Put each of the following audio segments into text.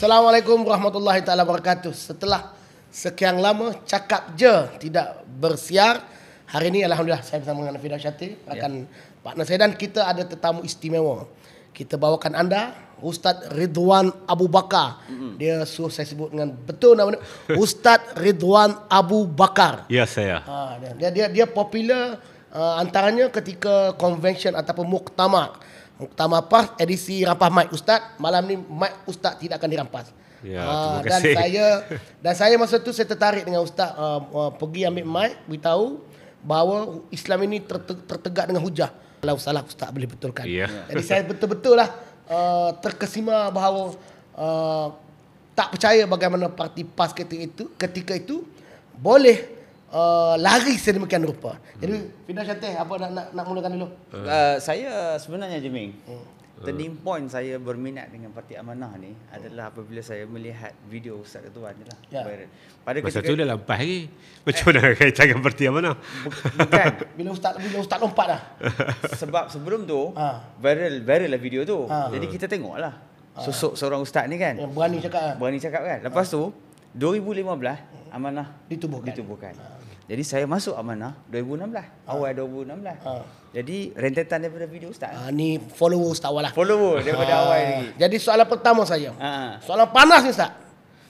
Assalamualaikum warahmatullahi taala wabarakatuh. Setelah sekian lama cakap je tidak bersiar, hari ini alhamdulillah saya bersama dengan Firdaus Syatir, rakan partner saya, dan kita ada tetamu istimewa. Kita bawakan anda Ustaz Ridwan Abu Bakar. Dia suruh saya sebut dengan betul nama dia, Ustaz Ridwan Abu Bakar. Ya, saya. Dia popular antaranya ketika convention ataupun muktamar PAS edisi rampas mic Ustaz. Malam ni mic Ustaz tidak akan dirampas. Ya, terima kasih. Dan saya masa tu saya tertarik dengan Ustaz, pergi ambil mic, beritahu bahawa Islam ini tertegak dengan hujah. Kalau salah Ustaz boleh betulkan. Ya. Jadi saya betul-betul lah terkesima bahawa tak percaya bagaimana parti PAS ketika itu boleh lari sedemikian rupa. Jadi Firdaus Syatir, apa nak mulakan dulu? Saya sebenarnya Jeming, turning point saya berminat dengan Parti Amanah ni adalah apabila saya melihat video Ustaz Ridwan ni lah. Ya. Pada Masa ketika tu dah lampas lagi. Macam mana kaitan dengan parti mana? bukan Bila Ustaz lompat dah. sebab sebelum tu viral lah video tu. Jadi kita tengok lah sosok seorang ustaz ni kan. Yang berani cakap kan. Lepas tu 2015 Amanah ditubuhkan. Jadi saya masuk Amanah 2016, awal 2016. Jadi rentetan daripada video ustaz. Ni follower Ustaz awal lah. Follower daripada awal lagi. Jadi soalan pertama saya. Soalan panas ni Ustaz.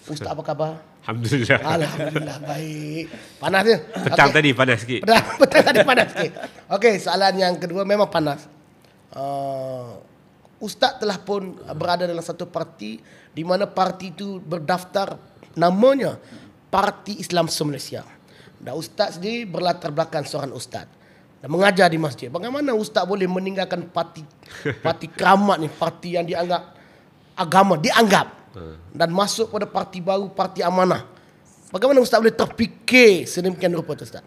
Ustaz apa khabar? Alhamdulillah. Alhamdulillah baik. Panas dia. Petang tadi panas sikit. Petang tadi panas sikit. Okey, soalan yang kedua memang panas. Ustaz telah pun berada dalam satu parti di mana parti itu berdaftar namanya Parti Islam Se-Malaysia. Dan Ustaz sendiri berlatar belakang seorang ustaz dan mengajar di masjid. Bagaimana Ustaz boleh meninggalkan parti keramat ni, parti yang dianggap agama, dan masuk pada parti baru, Parti Amanah? Bagaimana Ustaz boleh terfikir sedemikian rupa tu Ustaz?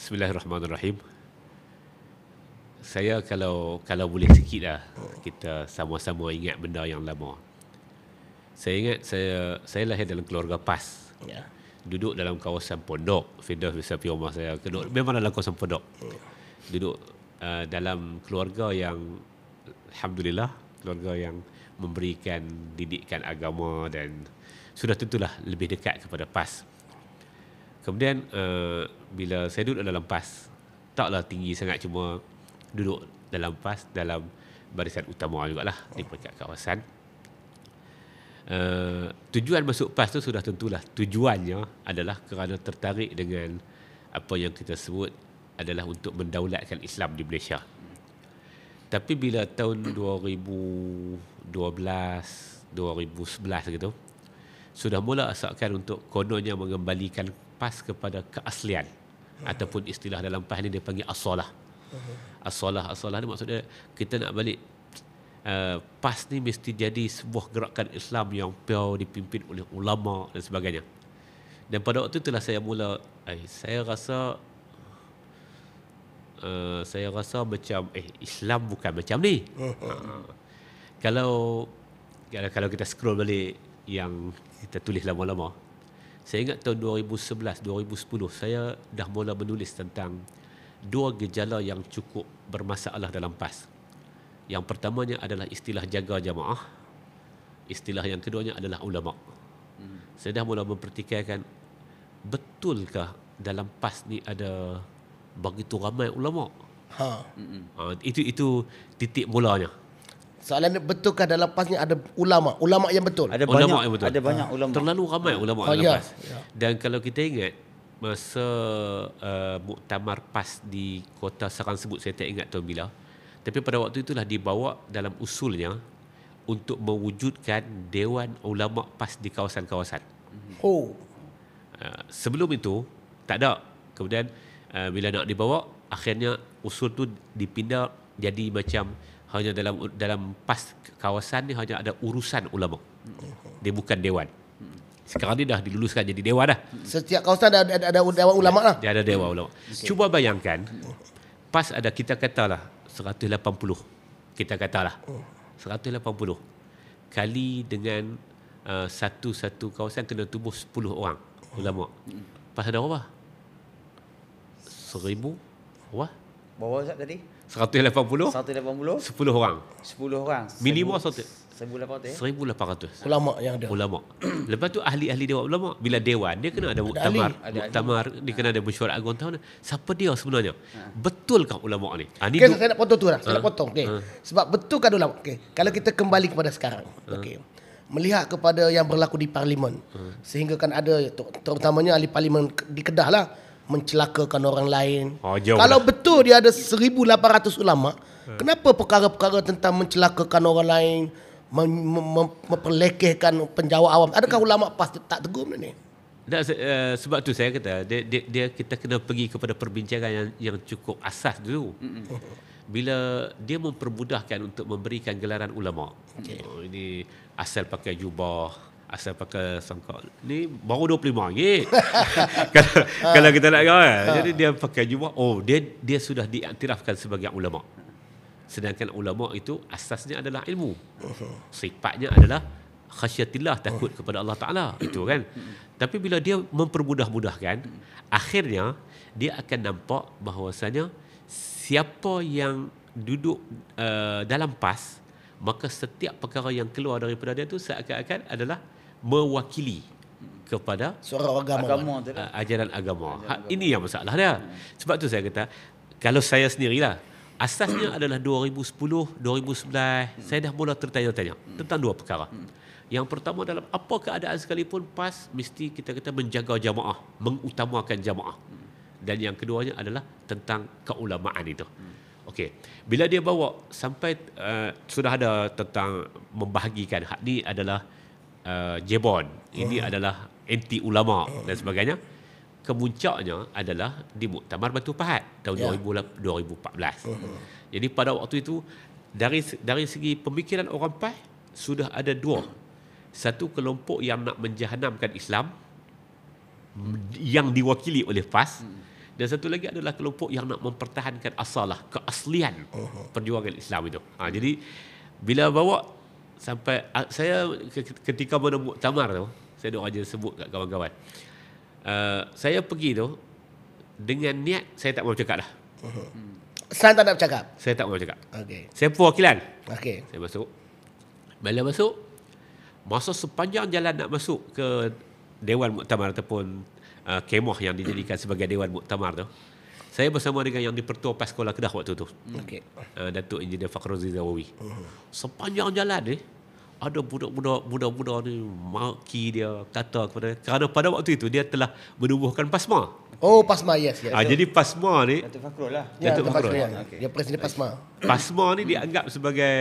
Bismillahirrahmanirrahim. Saya kalau boleh sikit lah, kita sama-sama ingat benda yang lama. Saya ingat saya lahir dalam keluarga PAS. Ya. Duduk dalam kawasan pondok. Firdaus bisa pergi rumah saya. Memang dalam kawasan pondok. Duduk dalam keluarga yang alhamdulillah, keluarga yang memberikan didikan agama dan sudah tentulah lebih dekat kepada PAS. Kemudian bila saya duduk dalam PAS, taklah tinggi sangat, cuma duduk dalam PAS dalam barisan utama jugalah di peringkat kawasan. Tujuan masuk PAS tu sudah tentulah tujuannya adalah kerana tertarik dengan apa yang kita sebut adalah untuk mendaulatkan Islam di Malaysia. Tapi bila tahun 2012, 2011 gitu, sudah mula asalkan untuk kononnya mengembalikan PAS kepada keaslian, ataupun istilah dalam PAS ni dia panggil as-solah. As-solah ni maksudnya kita nak balik PAS ni mesti jadi sebuah gerakan Islam yang pure, dipimpin oleh ulama dan sebagainya. Dan pada waktu itulah saya mula saya rasa macam Islam bukan macam ni. Kalau kita scroll balik yang kita tulis lama-lama, saya ingat tahun 2011, 2010 saya dah mula menulis tentang dua gejala yang cukup bermasalah dalam PAS. Yang pertamanya adalah istilah jaga jamaah. Istilah yang keduanya adalah ulama. Saya dah mula mempertikaikan, betulkah dalam PAS ni ada begitu ramai ulama? Itu titik mulanya. Soalan betulkah dalam PAS ni ada ulama yang betul? Ada ulama banyak, yang betul. ada banyak ulama. Terlalu ramai ulama dalam PAS. Ya. Dan kalau kita ingat masa muktamar PAS di Kota Saransebut, saya tak ingat tahun bila. Tapi pada waktu itulah dibawa dalam usulnya untuk mewujudkan Dewan Ulama PAS di kawasan-kawasan. Sebelum itu tak ada. Kemudian bila nak dibawa, akhirnya usul tu dipindah jadi macam hanya dalam PAS kawasan ni hanya ada urusan ulama. Dia bukan dewan. Sekarang ni dah diluluskan jadi dewan dah. Setiap kawasan ada dewan ulama lah. Dia ada dewan ulama. Cuba bayangkan, PAS ada, kita katalah 180. Kita katalah 180 kali dengan satu kawasan kena tubuh 10 orang ulama. PAS ada berapa? 1,000 orang. Berapa Ustaz tadi? 180, 180, 10 orang. 10 orang. Minimum 1,800 ya? 1,800 Ulama yang ada. ulama. Lepas tu ahli-ahli dewan ulama, bila dewan dia kena ada muktamar, ahli. muktamar dia kena ada mesyuarat agung tahun. Siapa dia sebenarnya? Betulkah ulama ni? Ni Okay, saya nak potong tu lah. Saya nak potong. Okay. Sebab betul kan ulama. Okay. Kalau kita kembali kepada sekarang. Okay. Melihat kepada yang berlaku di parlimen. Sehingga kan ada, terutamanya ahli parlimen di Kedah lah, mencelakakan orang lain. Jauh Kalau dah. betul dia ada 1,800 ulama, kenapa perkara-perkara tentang mencelakakan orang lain, memperlekehkan penjawat awam, adakah ulama pasti tak tegur benda ni? Sebab tu saya kata dia kita kena pergi kepada perbincangan yang cukup asas dulu. Bila dia mempermudahkan untuk memberikan gelaran ulama. Ini asal pakai jubah, asal pakai sangkal. Ni baru RM25. kalau kita nak kan. Jadi dia pakai jubah, dia sudah diiktirafkan sebagai ulama. Sedangkan ulama itu asasnya adalah ilmu. Sifatnya adalah khasyatillah, takut kepada Allah Ta'ala. Itu kan. Tapi bila dia mempermudah-mudahkan, akhirnya dia akan nampak bahawasanya siapa yang duduk dalam PAS, maka setiap perkara yang keluar daripada dia itu seakan-akan adalah mewakili kepada Suara agama. ajaran agama. Ini yang masalah dia. Sebab tu saya kata, kalau saya sendirilah, asasnya adalah 2010, 2011, saya dah mula tertanya-tanya tentang dua perkara. Yang pertama, dalam apa keadaan sekalipun PAS, mesti kita kata menjaga jamaah, mengutamakan jamaah. Dan yang keduanya adalah tentang keulamaan itu. Okey. Bila dia bawa sampai sudah ada tentang membahagikan hak ni adalah jebon, ini adalah anti ulama dan sebagainya. Kemuncaknya adalah di Muktamar Batu Pahat tahun 2014. Jadi pada waktu itu dari segi pemikiran orang PAS sudah ada dua. Satu kelompok yang nak menjahanamkan Islam yang diwakili oleh PAS, dan satu lagi adalah kelompok yang nak mempertahankan asalah, keaslian perjuangan Islam itu. Jadi bila bawa sampai saya ketika mana muktamar tu, saya duk aja sebut kat kawan-kawan. Saya pergi tu dengan niat saya tak mau cakap dah. Saya tak nak bercakap. Saya tak mau cakap. Okey. Saya perwakilan. Okey. Saya masuk. Bila masuk, masa sepanjang jalan nak masuk ke Dewan Muktamar ataupun kemah yang dijadikan sebagai Dewan Muktamar tu, saya bersama dengan yang di-Pertua PAS Sekolah Kedah waktu tu. Okey. Datuk Engineer Fakhruddin Zawawi. Sepanjang jalan ni ada budak-budak ni maki dia, kata kepada, kerana pada waktu itu dia telah menubuhkan PASMA. Oh, PASMA, yes. Jadi PASMA ni, Datuk Fakhrul lah. Datuk Fakhrul. Okey. Dia presiden PASMA. PASMA ni dianggap sebagai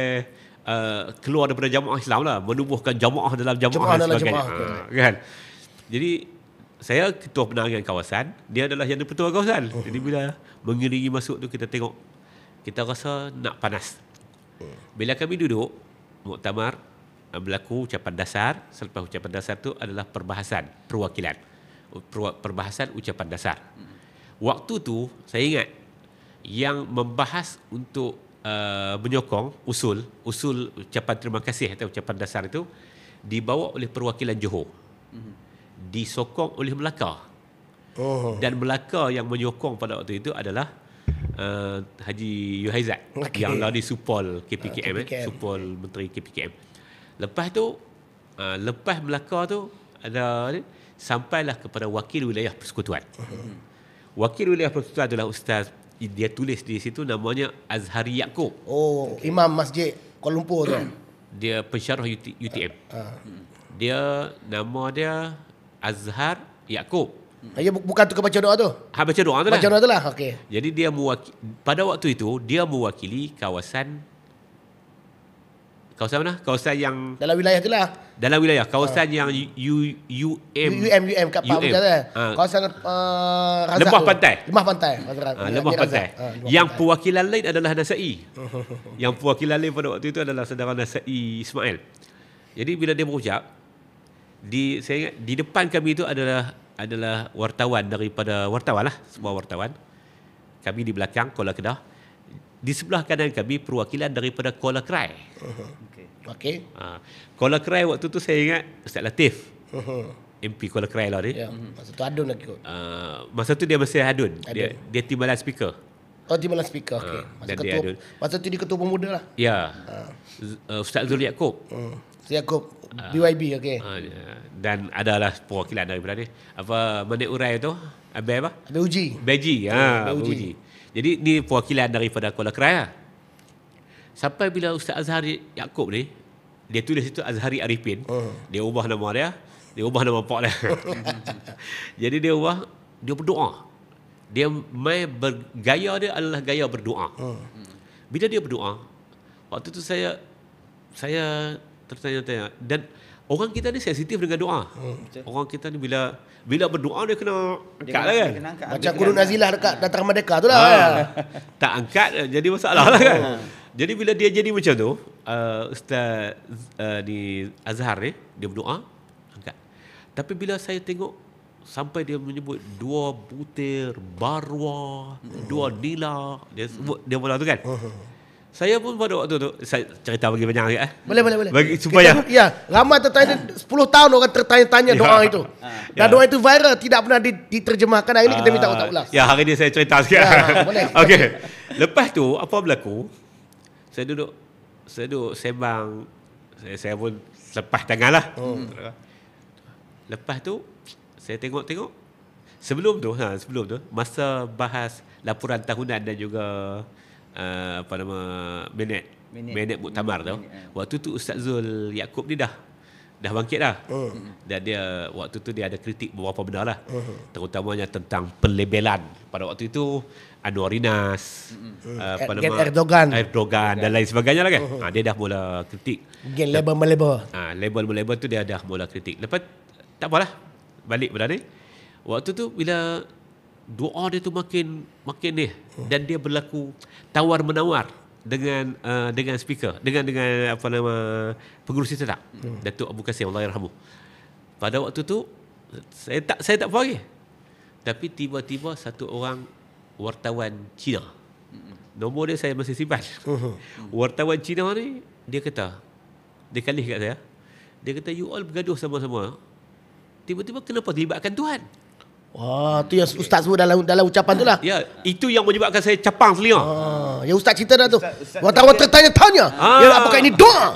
keluar daripada jamaah Islam lah, menubuhkan jamaah dalam jamaah dan sebagainya. Kan? Jadi saya ketua penerangan kawasan, dia adalah yang di-Pertua kawasan. Jadi bila mengiringi masuk tu, kita tengok, kita rasa nak panas. Bila kami duduk muktamar, berlaku ucapan dasar. Selepas ucapan dasar tu adalah perbahasan perwakilan, perbahasan ucapan dasar. Waktu tu saya ingat yang membahas untuk menyokong usul ucapan terima kasih atau ucapan dasar itu dibawa oleh perwakilan Johor, disokong oleh Melaka. Dan Melaka yang menyokong pada waktu itu adalah Haji Yuhaizat, yang lari supol KPKM, supol Menteri KPKM. Lepas tu lepas Melaka tu ada sampailah kepada wakil wilayah persekutuan. Wakil wilayah persekutuan adalah Ustaz, dia tulis di situ namanya Azhari Yaakob. Oh, Imam Masjid Kuala Lumpur tu. Dia pensyarah UTM. Dia nama dia Azhar Yaakob. Ya, bukan tu ke baca doa tu. Baca doa tu lah. Baca doa tu lah. Okey. Jadi dia pada waktu itu dia mewakili kawasan mana? Kawasan yang Dalam wilayah tu lah. dalam wilayah kawasan yang UM kat Pak Mujaza. Kawasan Razak. Lembah tu. Pantai. Lembah Pantai. Lembah Pantai. Yang perwakilan lain adalah Nasai. Yang perwakilan lain pada waktu itu adalah saudara Nasai Ismail. Jadi bila dia berucap, saya ingat di depan kami itu adalah wartawan daripada sebuah wartawan. Kami di belakang Kuala Kedah. Di sebelah kanan kami perwakilan daripada Kuala Krai. Okey. Kuala Krai waktu tu saya ingat Ustaz Latif. MP Kuala Krai lah dia. Ya, masa tu adun lagi kot. Masa tu dia masih adun. Dia timbalan speaker. Oh, timbalan speaker. Okey. dan dia ada- Masa tu dia ketua pemuda lah. Ya. Ustaz Zul Yaakob. Yaakob BYB, okey. Dan adalah perwakilan daripada ni. Apa Manik Urai tu? Abang apa? Ada uji. Beji. Beji. Jadi ni perwakilan daripada Kuala Kerai. Sampai bila Ustaz Azhar Yaakob ni, dia tulis itu Azhari Arifin. Dia ubah nama dia. Dia ubah nama pak dia. Jadi dia berdoa. Dia gaya dia adalah gaya berdoa. Bila dia berdoa, waktu tu saya tertanya-tanya, dan orang kita ni sensitif dengan doa. Orang kita ni bila berdoa dia kena angkat lah kan. Macam Guru Nazilah dekat Dataran Merdeka tu lah. Tak angkat jadi masalah lah kan. Jadi bila dia jadi macam tu, Ustaz di Azhar ni, dia berdoa, angkat. Tapi bila saya tengok sampai dia menyebut 2 butir barwa, 2 nila, dia sebut dia bola tu kan. Saya pun pada waktu tu, saya cerita bagi banyak lagi. Boleh. Bagi supaya ramai tertanya 10 tahun orang tertanya-tanya doa itu. Dan doa itu viral, tidak pernah diterjemahkan. Hari ini kita minta tak ulas. Ya, hari ni saya cerita sikit. Boleh. Okey. Lepas tu apa berlaku? Saya duduk sembang. Saya pun lepas tangan lah. Lepas tu saya tengok sebelum tu masa bahas laporan tahunan dan juga minit muktamar tu. Waktu tu Ustaz Zul Yaakob ni dah bangkit dah. Dan dia waktu tu dia ada kritik beberapa benda lah. Terutamanya tentang pelebelan pada waktu itu Anwar Inas, Erdogan dan lain sebagainya lah kan. Dia dah mula kritik. Gen label. Label tu dia dah mula kritik. Lepas tak apalah, balik pada ni. Waktu tu bila doa dia tu makin ni, dan dia berlaku tawar menawar dengan speaker, dengan apa nama pengurusi tetap, Datuk Abu Kasim, Allah yarhamu. Pada waktu tu saya tak faham lagi. Tapi tiba-tiba satu orang wartawan Cina, nombor dia saya masih simpan. Wartawan Cina ni dia kalih kat saya. Dia kata, you all bergaduh sama-sama, tiba-tiba kenapa dilibatkan Tuhan? Wah, tu yang Ustaz sebut dalam ucapan tu lah. Ya, itu yang menyebabkan saya capang telinga. Yang Ustaz cerita dah tu. Wartawan tertanya-tanya. Ya, apakah ini doa?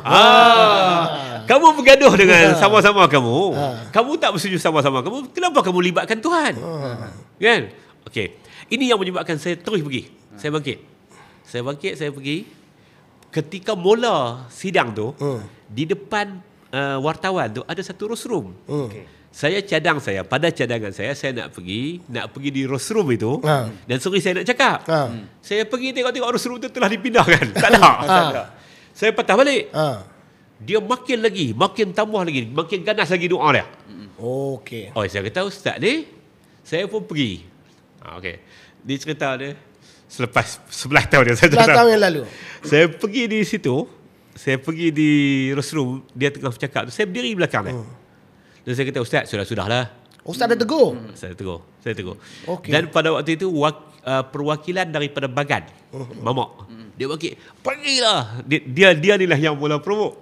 Kamu bergaduh dengan sama-sama kamu. Kamu tak bersetuju sama-sama kamu. Kenapa kamu libatkan Tuhan? Kan? Okey. Ini yang menyebabkan saya terus pergi. Saya bangkit, saya pergi. Ketika mula sidang tu, di depan wartawan tu ada satu rostrum. Pada cadangan saya nak pergi di rostrum itu, dan sorry saya nak cakap. Saya pergi tengok rostrum itu telah dipindahkan. Tak ada. Saya patah balik. Dia makin tambah lagi, makin ganas lagi doa dia. Okey. Saya kata, Ustaz ni, saya pun pergi. Okey. Dia cerita dia selepas 11 tahun dia. 11 tahun yang lalu. Saya pergi di situ, saya pergi di rostrum, dia tengah bercakap tu, saya berdiri belakang dia. Dan saya kata, Ustaz, sudahlah. Ustaz dah tegur? Saya tegur. Okay. Dan pada waktu itu perwakilan daripada Bagan, Mamak, dia bangkit, pergilah. Dia ni lah yang mula promote.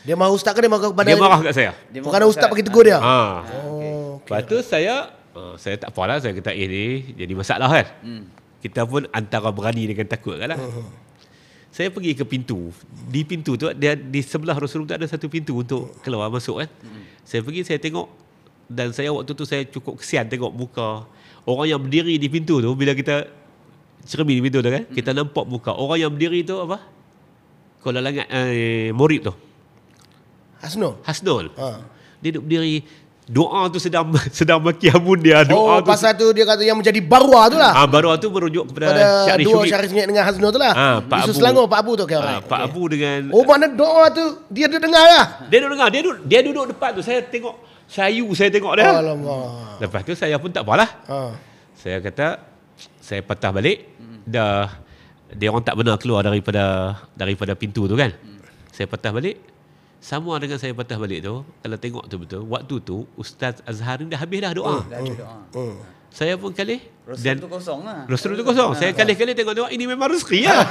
Dia marah Ustaz ke dia marah kepada dia marah kat saya? Bukan Ustaz bagi tegur dia? Lepas tu saya tak apalah, saya kata ni jadi masalah kan. Kita pun antara berani dengan takut kan lah. Saya pergi ke pintu. Di pintu tu, dia di sebelah rostrum tu ada satu pintu untuk keluar masuk kan. Saya pergi, saya tengok, dan saya waktu tu saya cukup kesian tengok muka orang yang berdiri di pintu tu. Bila kita cermin di pintu tu kan, kita nampak muka orang yang berdiri tu apa? Kuala Langat Morib tu. Hasnul. Dia duduk berdiri. Doa tu sedang maki amun dia. Doa tu pasal tu dia kata yang menjadi barwa tu lah. Barwa tu merujuk kepada Syarif dua Syurib. Syarif Syurib dengan Hasnul tu lah. Pak Isu Abu. Selangor, Pak Abu tu. Pak Abu dengan... mana doa tu dia dengar lah. Dia duduk depan tu. Saya tengok saya tengok dia. Alamak. Lepas tu saya pun tak apalah. Saya kata, saya patah balik. Dah dia orang tak benar keluar daripada pintu tu kan. Saya patah balik. Sama dengan saya patah balik tu, kalau tengok tu betul, waktu tu Ustaz Azhar ni dah habis dah doa. Saya pun kalih. Rostrum tu kosong lah. Rostrum tu kosong. Saya kali-kali tengok ini memang rezeki lah.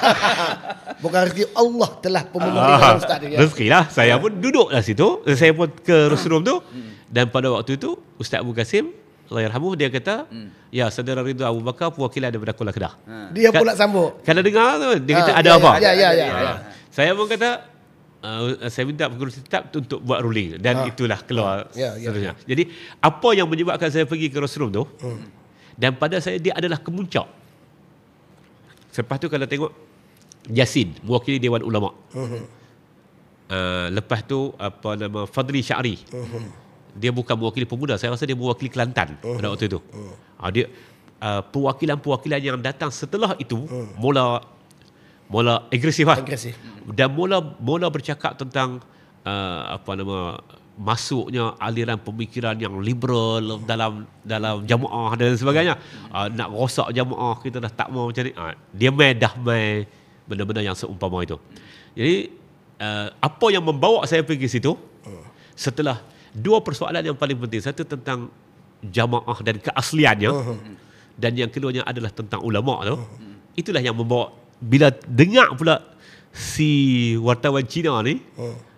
Bukan rezeki, Allah telah pemenuhi Ustaz dia. Rezeki lah. Saya pun duduk lah situ. Saya pun ke rostrum tu. Dan pada waktu itu Ustaz Abu Kasim Allah yarhamuh, dia kata, ya saudara Ridwan Abu Bakar perwakilan daripada Kuala Kedah. Dia pula sambung. Kalau dengar tu, dia kata ada ya, apa? Ya. Saya pun kata, saya minta pengurusi tetap untuk buat ruling dan itulah keluar seterusnya. Jadi apa yang menyebabkan saya pergi ke Rosrum tu, dan pada saya dia adalah kemuncak. Lepas tu kalau tengok Yasin mewakili Dewan Ulama. Lepas tu apa nama Fadli Syari. Dia bukan mewakili pemuda, saya rasa dia mewakili Kelantan pada waktu itu. Dia perwakilan-perwakilan yang datang setelah itu mula agresif lah. Dan mula bercakap tentang apa nama masuknya aliran pemikiran yang liberal dalam jamaah dan sebagainya. Nak rosak jamaah, kita dah tak mau macam ni. Dia dah main benda-benda yang seumpama itu. Jadi apa yang membawa saya pergi situ setelah dua persoalan yang paling penting, satu tentang jamaah dan keasliannya, dan yang keduanya adalah tentang ulama tu. Itulah yang membawa, bila dengar pula si wartawan Cina ni,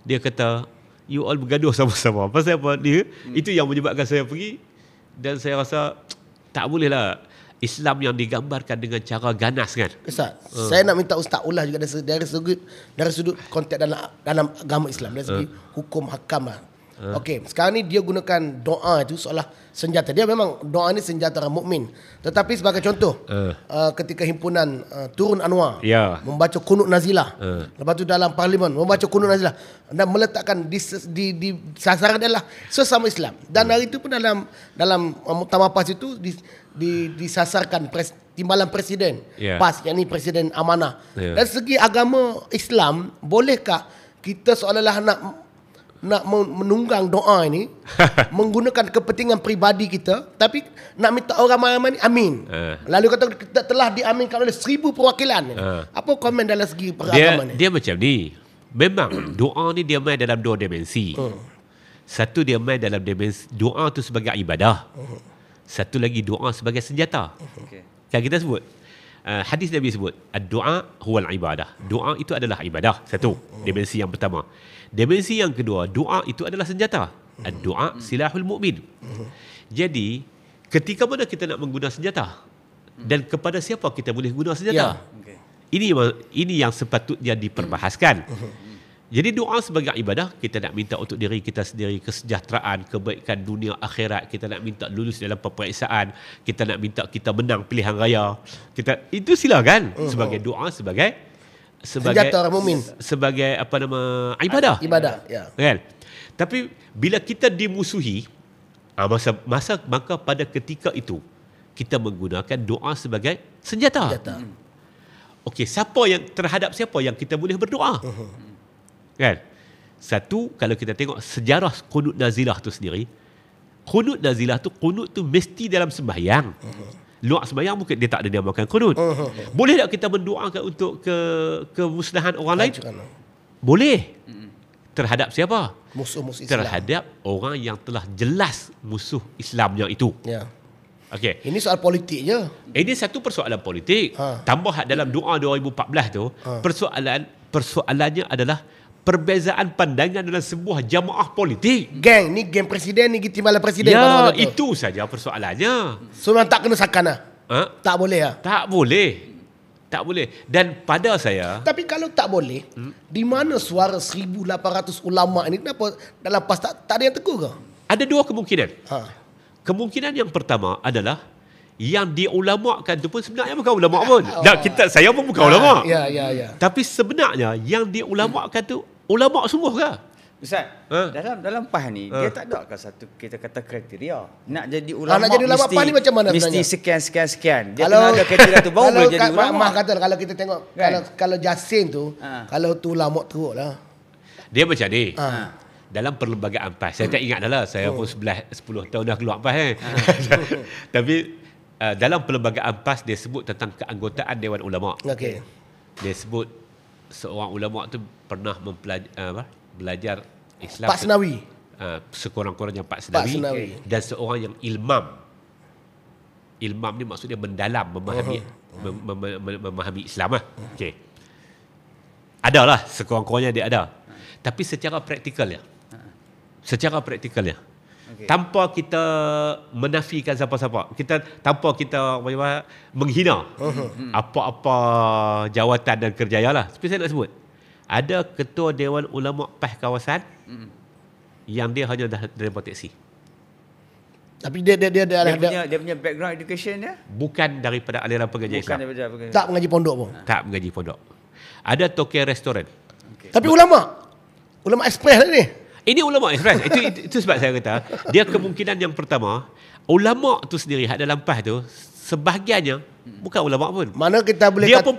dia kata you all bergaduh sama-sama. Pasal apa dia? Itu yang menyebabkan saya pergi, dan saya rasa tak boleh lah Islam yang digambarkan dengan cara ganas kan. Ustaz, saya nak minta Ustaz ulas juga dari sudut konteks dalam agama Islam, dari segi hukum hakam lah. Okey, sekarang ni dia gunakan doa itu seolah senjata. Dia memang doa ni senjata orang mukmin. Tetapi sebagai contoh, ketika himpunan Turun Anwar membaca kunut nazilah, lepas tu dalam parlimen membaca kunut nazilah dan meletakkan di sasaran adalah sesama Islam. Dan hari itu pun dalam muktamar PAS itu disasarkan timbalan presiden PAS, yakni presiden amanah. Dari segi agama Islam, bolehkah kita seolah-olah nak menunggang doa ini menggunakan kepentingan peribadi kita, tapi nak minta orang ramai-ramai ni amin. Lalu kata kita telah diaminkan oleh 1000 perwakilan. Apa komen dalam segi peragama ni? Dia macam ni. Memang doa ni dia main dalam dua dimensi. Satu, dia main dalam dimensi doa tu sebagai ibadah. Satu lagi, doa sebagai senjata. Kan kita sebut hadis Nabi sebut ad-du'a huwal ibadah. Doa itu adalah ibadah. Satu, dimensi yang pertama. Dimensi yang kedua, doa itu adalah senjata. Ad-du'a silahul mu'min. Jadi, ketika mana kita nak menggunakan senjata, dan kepada siapa kita boleh guna senjata? Ini yang sepatutnya diperbahaskan. Jadi doa sebagai ibadah, kita nak minta untuk diri kita sendiri kesejahteraan, kebaikan dunia akhirat, kita nak minta lulus dalam peperiksaan, kita nak minta kita menang pilihan raya. Itu silakan sebagai doa, sebagai senjata orang mukmin, sebagai apa nama ibadah. Kan? Tapi bila kita dimusuhi, maka pada ketika itu kita menggunakan doa sebagai senjata. Okey, terhadap siapa yang kita boleh berdoa? Kan? Satu, kalau kita tengok sejarah kunut nazilah tu sendiri, kunut nazilah tu, kunut tu mesti dalam sembahyang. Luar sembahyang mungkin dia tak ada namakan kunut. Boleh tak kita mendoakan untuk kemusnahan orang lain? Boleh. Terhadap siapa? Musuh-musuh Islam. Terhadap orang yang telah jelas musuh Islamnya itu. Okay. Ini soal politik je. Ini satu persoalan politik. Tambah dalam doa 2014 tu, persoalannya adalah perbezaan pandangan dalam sebuah jamaah politik. Ni geng presiden ni timbalan presiden. Ya, itu saja persoalannya. So memang tak kena sakan lah. Tak boleh lah. Tak boleh. Dan pada saya, tapi kalau tak boleh, di mana suara 1,800 ulama ini? Kenapa dalam PAS tak ada yang tegur ke? Ada dua kemungkinan. Kemungkinan yang pertama adalah yang diulamakan tu pun sebenarnya bukan ulama pun. Saya pun bukan ulama. Ya. Tapi sebenarnya yang diulamakan tu ulama semua ke? Ustaz, dalam PAS ni dia tak ada ke satu kita kata kriteria. Nak jadi ulama, nak jadi ulama PAS ni macam mana mesti sebenarnya? sekian. Dia kena ada kriteria tu baru boleh jadi ulama. Kata kalau kita tengok kan? kalau Jasin tu, kalau tu ulama teruk lah. Dia macam ni. Dalam perlembagaan PAS, saya tak ingat dah lah, saya pun 10 tahun dah keluar PAS Tapi dalam perlembagaan PAS dia sebut tentang keanggotaan Dewan Ulama. Dia sebut seorang ulama tu pernah belajar Islam, Pak Senawi, sekurang-kurangnya Pak Senawi, dan seorang yang ilmam ni maksudnya mendalam memahami Islam lah. Adalah sekurang-kurangnya dia ada. Tapi secara praktikalnya Okey. Tanpa kita menafikan siapa-siapa. Tanpa kita menghina apa-apa jawatan dan kerjaya lah. Seperti saya nak sebut. Ada ketua Dewan Ulama PAS kawasan yang dia hanya driver taksi. Tapi dia Dia punya background education dia Bukan daripada aliran pengajian bukan Islam. daripada tak mengaji pondok pun. Tak mengaji pondok. Ada tokek restoran. Tapi ulama ekspres ni. Ini ulama express. itu sebab saya kata dia kemungkinan yang pertama, ulama tu sendiri hak dalam PAS tu sebahagiannya bukan ulama pun. Mana kita boleh Dia pun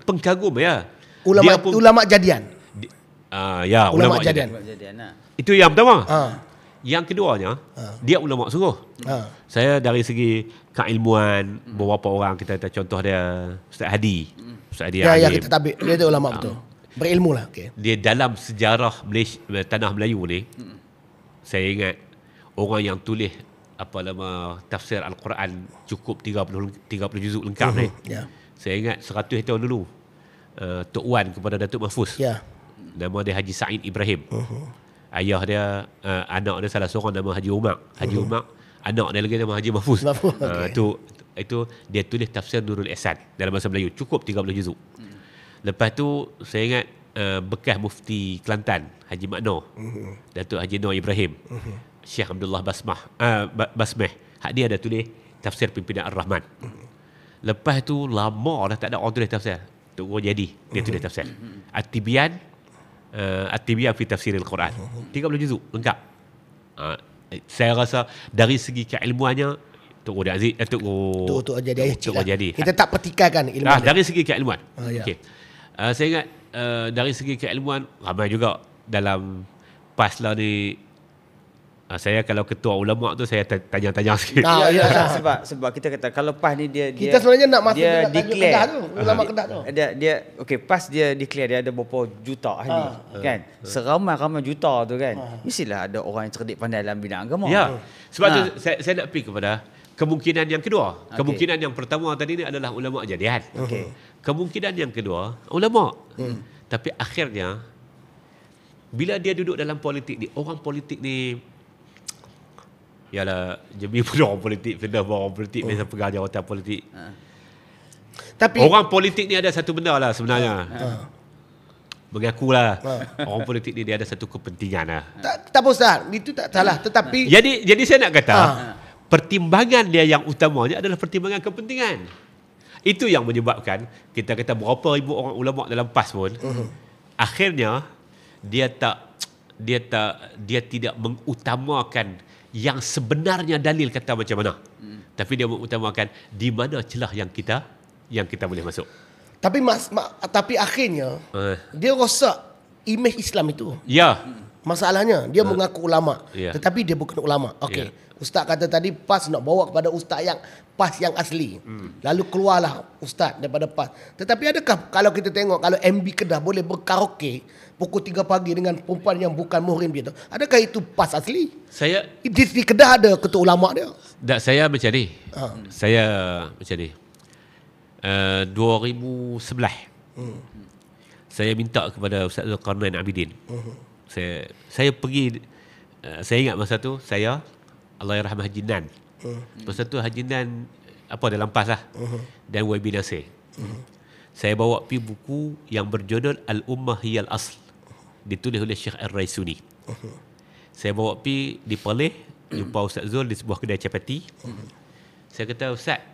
pengkagum ya. ulama Dia pun, ulama jadian. ya Ulama ulama jadian. kejadian lah. Itu yang pertama. Ha. Yang keduanya, dia ulama sungguh. Ha. Saya dari segi keilmuan, beberapa orang kita contoh dia Ustaz Hadi. Ustaz Hadi Ya, Alim. kita tabik. Dia tu ulama betul. Berilmu lah. Okey. Dia dalam sejarah Malaysia, tanah Melayu ni, saya ingat orang yang tulis tafsir Al-Quran cukup 30 juzuk lengkap ni. Ya. Saya ingat 100 tahun dulu Tok Wan kepada Datuk Mahfuz. Ya. Nama dia Haji Said Ibrahim. Ayah dia, anak dia salah seorang nama Haji Umar. Haji Umar, anak dia lagi nama Haji Mahfuz. Mahfuz, okey. Itu dia tulis tafsir Nurul Ihsan dalam bahasa Melayu, cukup 30 juzuk. Lepas tu saya ingat bekas mufti Kelantan Haji Makno, Datuk Haji Noor Ibrahim, Syekh Abdullah Basmeh, hak dia ada tulis tafsir Pimpinan Ar-Rahman. Lepas tu lama dah tak ada orang tulis tafsir. Tok Guru Jadi dia tulis tafsir. At-Tibyan fi tafsir Al-Quran. 30 juzuk lengkap. Saya rasa dari segi keilmuannya Tok Guru Aziz, Tok Guru Jadi. Kita tak pertikaikan ilmu dia. Dari segi keilmuan. Ya. Okey. Saya ingat dari segi keilmuan ramai juga dalam PAS lah ni. Saya kalau ketua ulama tu saya tanya-tanya sikit. Ya. Sebab kita kata kalau PAS ni dia Kita sebenarnya nak masuk dia dekat tajuk declare Kedah tu, ulama Kedah tu. dia okey, PAS dia declare dia ada berapa juta ahli kan. Seramai-ramai juta tu kan. Mestilah ada orang yang cerdik pandai dalam bidang agama. Ya. Sebab tu saya nak pergi kepada kemungkinan yang kedua. Okey. Kemungkinan yang pertama tadi ni adalah ulama jadian. Okey. Kemungkinan yang kedua ulama. Tapi akhirnya bila dia duduk dalam politik ni, orang politik ni ialah Jemi pun orang politik, Firdaus pun orang politik, biasa pegang jawatan politik. Tapi Orang politik ni ada satu benda lah sebenarnya. Mengakulah orang politik ni dia ada satu kepentingan lah. tak apa Ustaz, itu tak salah, tetapi Jadi saya nak kata pertimbangan dia yang utamanya adalah pertimbangan kepentingan. Itu yang menyebabkan kita kata berapa ribu orang ulama dalam PAS pun akhirnya dia tidak mengutamakan yang sebenarnya dalil kata macam mana. Tapi dia mengutamakan di mana celah yang kita boleh masuk. tapi akhirnya dia rosak imej Islam itu. Ya. Masalahnya dia mengaku ulama, Ya. tetapi dia bukan ulama. Okey. Ya. Ustaz kata tadi PAS nak bawa kepada ustaz yang PAS yang asli. Lalu keluarlah ustaz daripada PAS. Tetapi adakah kalau kita tengok kalau MB Kedah boleh berkaraoke pukul 3 pagi dengan perempuan yang bukan muhrim dia tu, adakah itu PAS asli? Di Kedah ada ketua ulama dia. Saya macam ni. Saya macam ni. 2011 saya minta kepada Ustaz Zulkarnain Abidin. Saya pergi, saya ingat masa tu saya Allahyarham Haji Nan. Masa tu Haji Nan dalam PAS lah. Dan YB Nasir. Saya bawa pergi buku yang berjudul Al-Ummah Hiyal Asl, ditulis oleh Syekh Ar-Raisuni. Saya bawa pergi di Perlis, jumpa Ustaz Zul di sebuah kedai capati. Saya kata, Ustaz,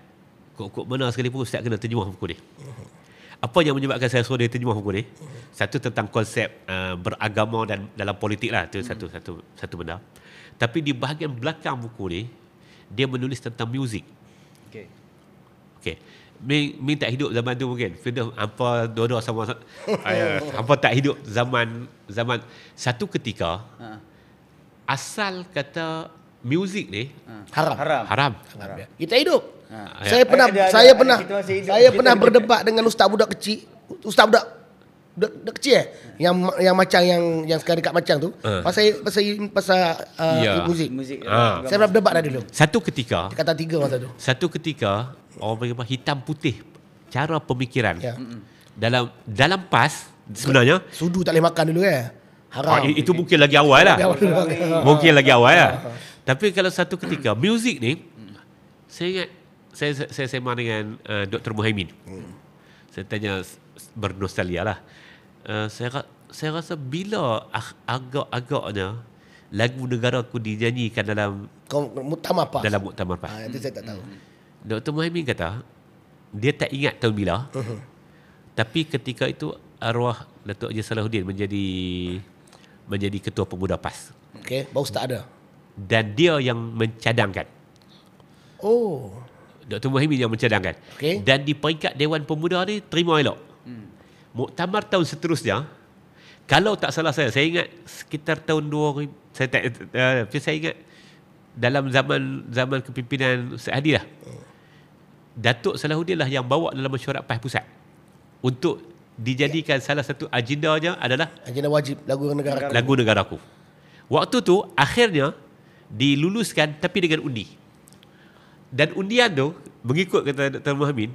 kok mana sekalipun Ustaz kena terjemah buku ni. Apa yang menyebabkan saya suruh dia terjemah buku ni? Satu tentang konsep beragama dan dalam politik lah. Itu satu benda. Tapi di bahagian belakang buku ni, dia menulis tentang muzik. Okey. Ming tak hidup zaman tu mungkin. Firdaus hampa dua-dua sama. Hampa tak hidup zaman satu ketika asal kata muzik ni haram. Kita hidup. Ya. Saya pernah berdebat dengan ustaz budak kecil. Ustaz budak kecil yang macam yang sekarang dekat macam tu pasal muzik. Saya pernah berdebat dah dulu. Satu ketika Dia kata 3 masa tu. Satu ketika orang panggil apa, hitam putih cara pemikiran. Ya. Dalam PAS sebenarnya Sudu tak boleh makan dulu Haram. Itu mungkin lagi awal lah. Lagi awal. Mungkin lagi awal lah. Tapi kalau satu ketika muzik ni, saya ingat saya sembang dengan Dr. Muhaimin. Saya tanya bernostalgia lah. Saya rasa bila agak-agaknya lagu negaraku dinyanyikan dalam Muktamar PAS. dalam muktamar PAS. Itu saya tak tahu. Dr. Muhaimin kata dia tak ingat tahun bila. Tapi ketika itu arwah Datuk Haji Salahuddin menjadi ketua pemuda PAS. Okey, baru start ada. Dan dia yang mencadangkan. Oh. Dr. Muhaimin yang mencadangkan. Okey. Dan di peringkat Dewan Pemuda ni terima elok. Muktamar tahun seterusnya, kalau tak salah saya ingat sekitar tahun 2000, saya ingat dalam zaman kepimpinan Ustaz Hadi lah. Datuk Salahuddin lah yang bawa dalam mesyuarat PAS Pusat untuk dijadikan salah satu agendanya adalah Agenda wajib lagu negara. lagu negaraku. Waktu tu akhirnya diluluskan tapi dengan undi. Dan undian tu mengikut kata Dr. Muhaimin,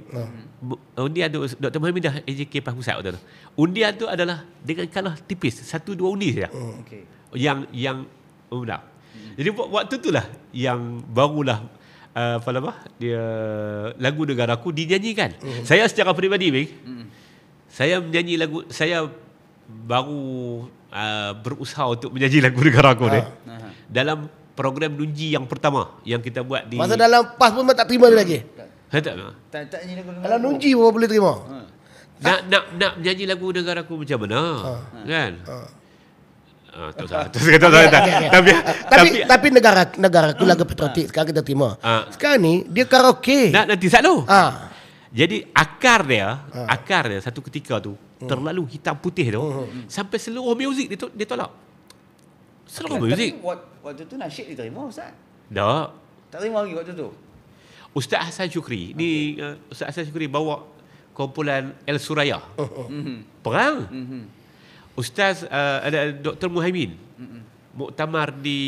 undian tu Dr. Muhaimin dah AJK PAS Pusat waktu tu. Undian tu adalah dengan kalah tipis, 1-2 undi saja. Okey. Yang menang. Jadi waktu itulah yang barulah dia lagu negaraku dinyanyikan. Saya secara peribadi, Bing, saya menyanyi lagu, saya baru berusaha untuk menyanyi lagu negaraku ni dalam program Nunji yang pertama yang kita buat di Masa dalam PAS pun tak terima dia lagi. saya tak Tak nyanyi lagu Kalau Nunji pun boleh terima. nak menyanyi lagu negaraku macam mana, kan? Tak usah. Tapi negara tu lagu patriotik sekarang kita terima. Sekarang ni dia karaoke. Nanti satu. Ah. Jadi akar dia satu ketika tu terlalu hitam putih tu sampai seluruh muzik dia tolak. Seluruh muzik. Waktu tu nasyid diterima Ustaz? Dah. Tak terima lagi waktu tu? Ustaz Hasan Syukri ni Ustaz Hasan Syukri bawa kumpulan El Suraya. Perang. Ustaz ada Dr. Muhaimin. Muktamar di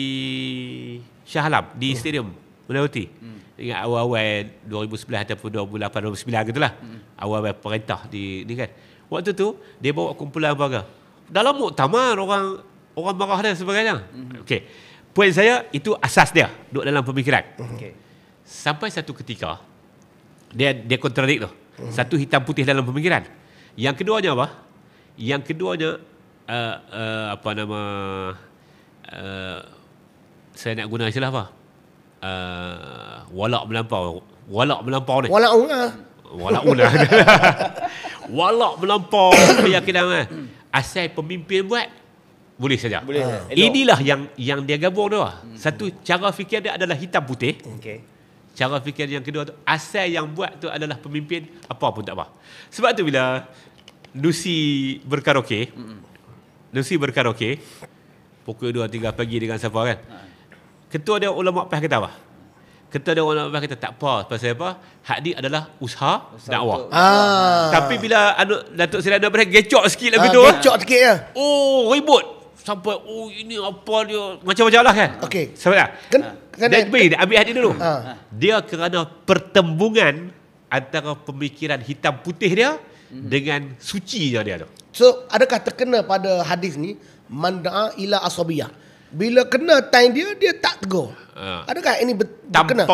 Shah Alam di Stadium Melawati. Ingat awal-awal 2011 ataupun 2008 2009 gitulah. Awal-awal perintah di ni kan. Waktu tu dia bawa kumpulan apa? Dalam muktamar orang marah dan sebagainya. Okey. Poin saya itu asas dia duduk dalam pemikiran. Okey. Sampai satu ketika dia kontradik tu. Satu hitam putih dalam pemikiran. Yang keduanya apa? Yang keduanya saya nak guna istilah apa? Walak melampau ni. Walaun lah. Walak melampau keyakinan. Asal pemimpin buat boleh saja. Boleh. Inilah yang dia gabung tu. Satu cara fikir dia adalah hitam putih. Okey. Cara fikir yang kedua tu asal yang buat tu adalah pemimpin, apa pun tak apa. Sebab tu bila Nusi berkaraoke pukul 2-3 pagi dengan siapa kan. Ketua dia ulama PAS kata apa? Ketua dia ulama PAS kata tak apa. Pasal apa? Hak dia adalah usaha dakwah. Tapi bila Datuk Seri Anwar Ibrahim gecok sikit lagu tu. Gecok sikit ya. Oh, ribut. Sampai ini apa dia macam-macam lah kan. Okey. Sebab dia ambil hati dulu. Dia kerana pertembungan antara pemikiran hitam putih dia dengan sucinya dia tu. So, adakah terkena pada hadis ni manda'a ila asabiyah? Bila kena time dia tak tegur. Adakah ini berkena?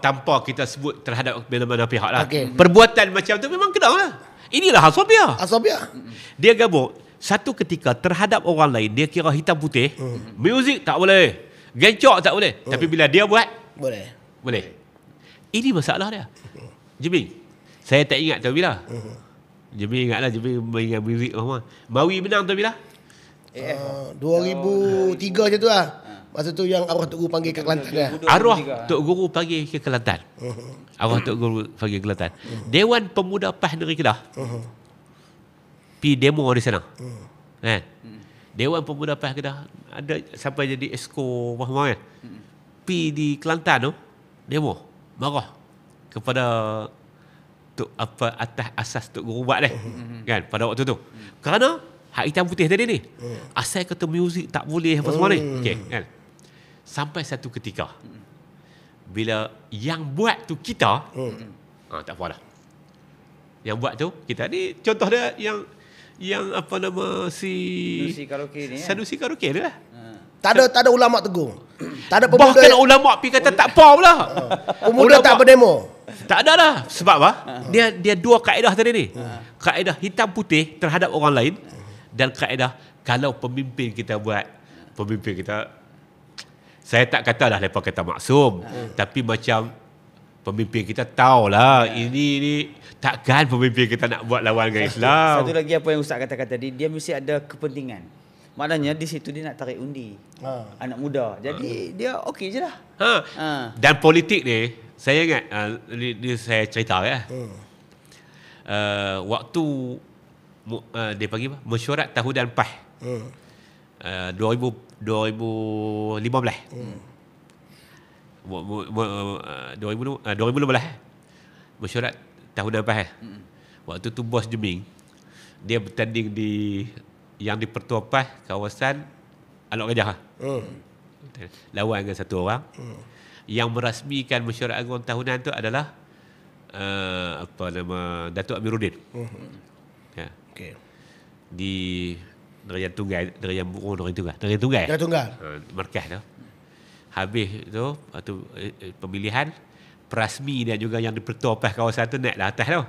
Tanpa kita sebut terhadap mana-mana pihak lah. Okey. Perbuatan macam tu memang kena lah. Inilah asabiyah. Asabiyah. Dia gabung. Satu ketika terhadap orang lain dia kira hitam putih. Muzik tak boleh. Gencok tak boleh. Tapi bila dia buat boleh. Ini masalah dia. Jeming, saya tak ingat tu bila. Jeming ingatlah, Jeming mengingat muzik semua. Mawi menang tu bila? 2003 macam tu lah. Masa tu yang arwah Tok Guru panggil ke Kelantan lah. Arwah Tok Guru panggil ke Kelantan. Arwah Tok Guru panggil ke Kelantan. Dewan Pemuda PAS Negeri Kedah pi demo di sana. Kan? Dewan Pemuda PAS Kedah ada sampai jadi esko apa kan. Pi di Kelantan tu demo marah kepada Tok apa atas asas Tok Guru buat kan pada waktu tu. Kerana hak hitam putih tadi ni. Asal kata muzik tak boleh apa semua ni. Okey kan. Sampai satu ketika bila yang buat tu kita tak apa dah. Yang buat tu kita ni contoh dia yang apa nama Sanusi Karaoke ni. Sanusi Karaoke ni lah. Tak ada ulama tegur. Tak ada pemuda. Bahkan ulama pergi kata tak apa pula. Pemuda tak berdemo. Tak ada dah. Sebab apa? Dia dua kaedah tadi ni. Kaedah hitam putih terhadap orang lain dan kaedah kalau pemimpin kita saya tak kata dah lepas kata maksum, tapi macam pemimpin kita tahulah ini takkan pemimpin kita nak buat lawan dengan Islam. Satu lagi apa yang Ustaz katakan tadi, dia mesti ada kepentingan. Maknanya di situ dia nak tarik undi. Anak muda. Jadi dia okey je lah. Dan politik ni, saya ingat ni saya cerita ya. Waktu dia panggil apa? Mesyuarat tahunan PAS. 2015. 2015. Mesyuarat tahunan PAS. Waktu tu bos Jeming, dia bertanding yang di Pertua PAS kawasan Alok Gajah. Lawan dengan satu orang. Yang merasmikan mesyuarat agung tahunan tu adalah Datuk Amiruddin. Ya. Okey. Di Derayan Tunggal, Derayan Tunggal. Markah tu. Habis tu waktu pemilihan perasmi dan juga yang di Pertua PAS kawasan tu naiklah atas tu.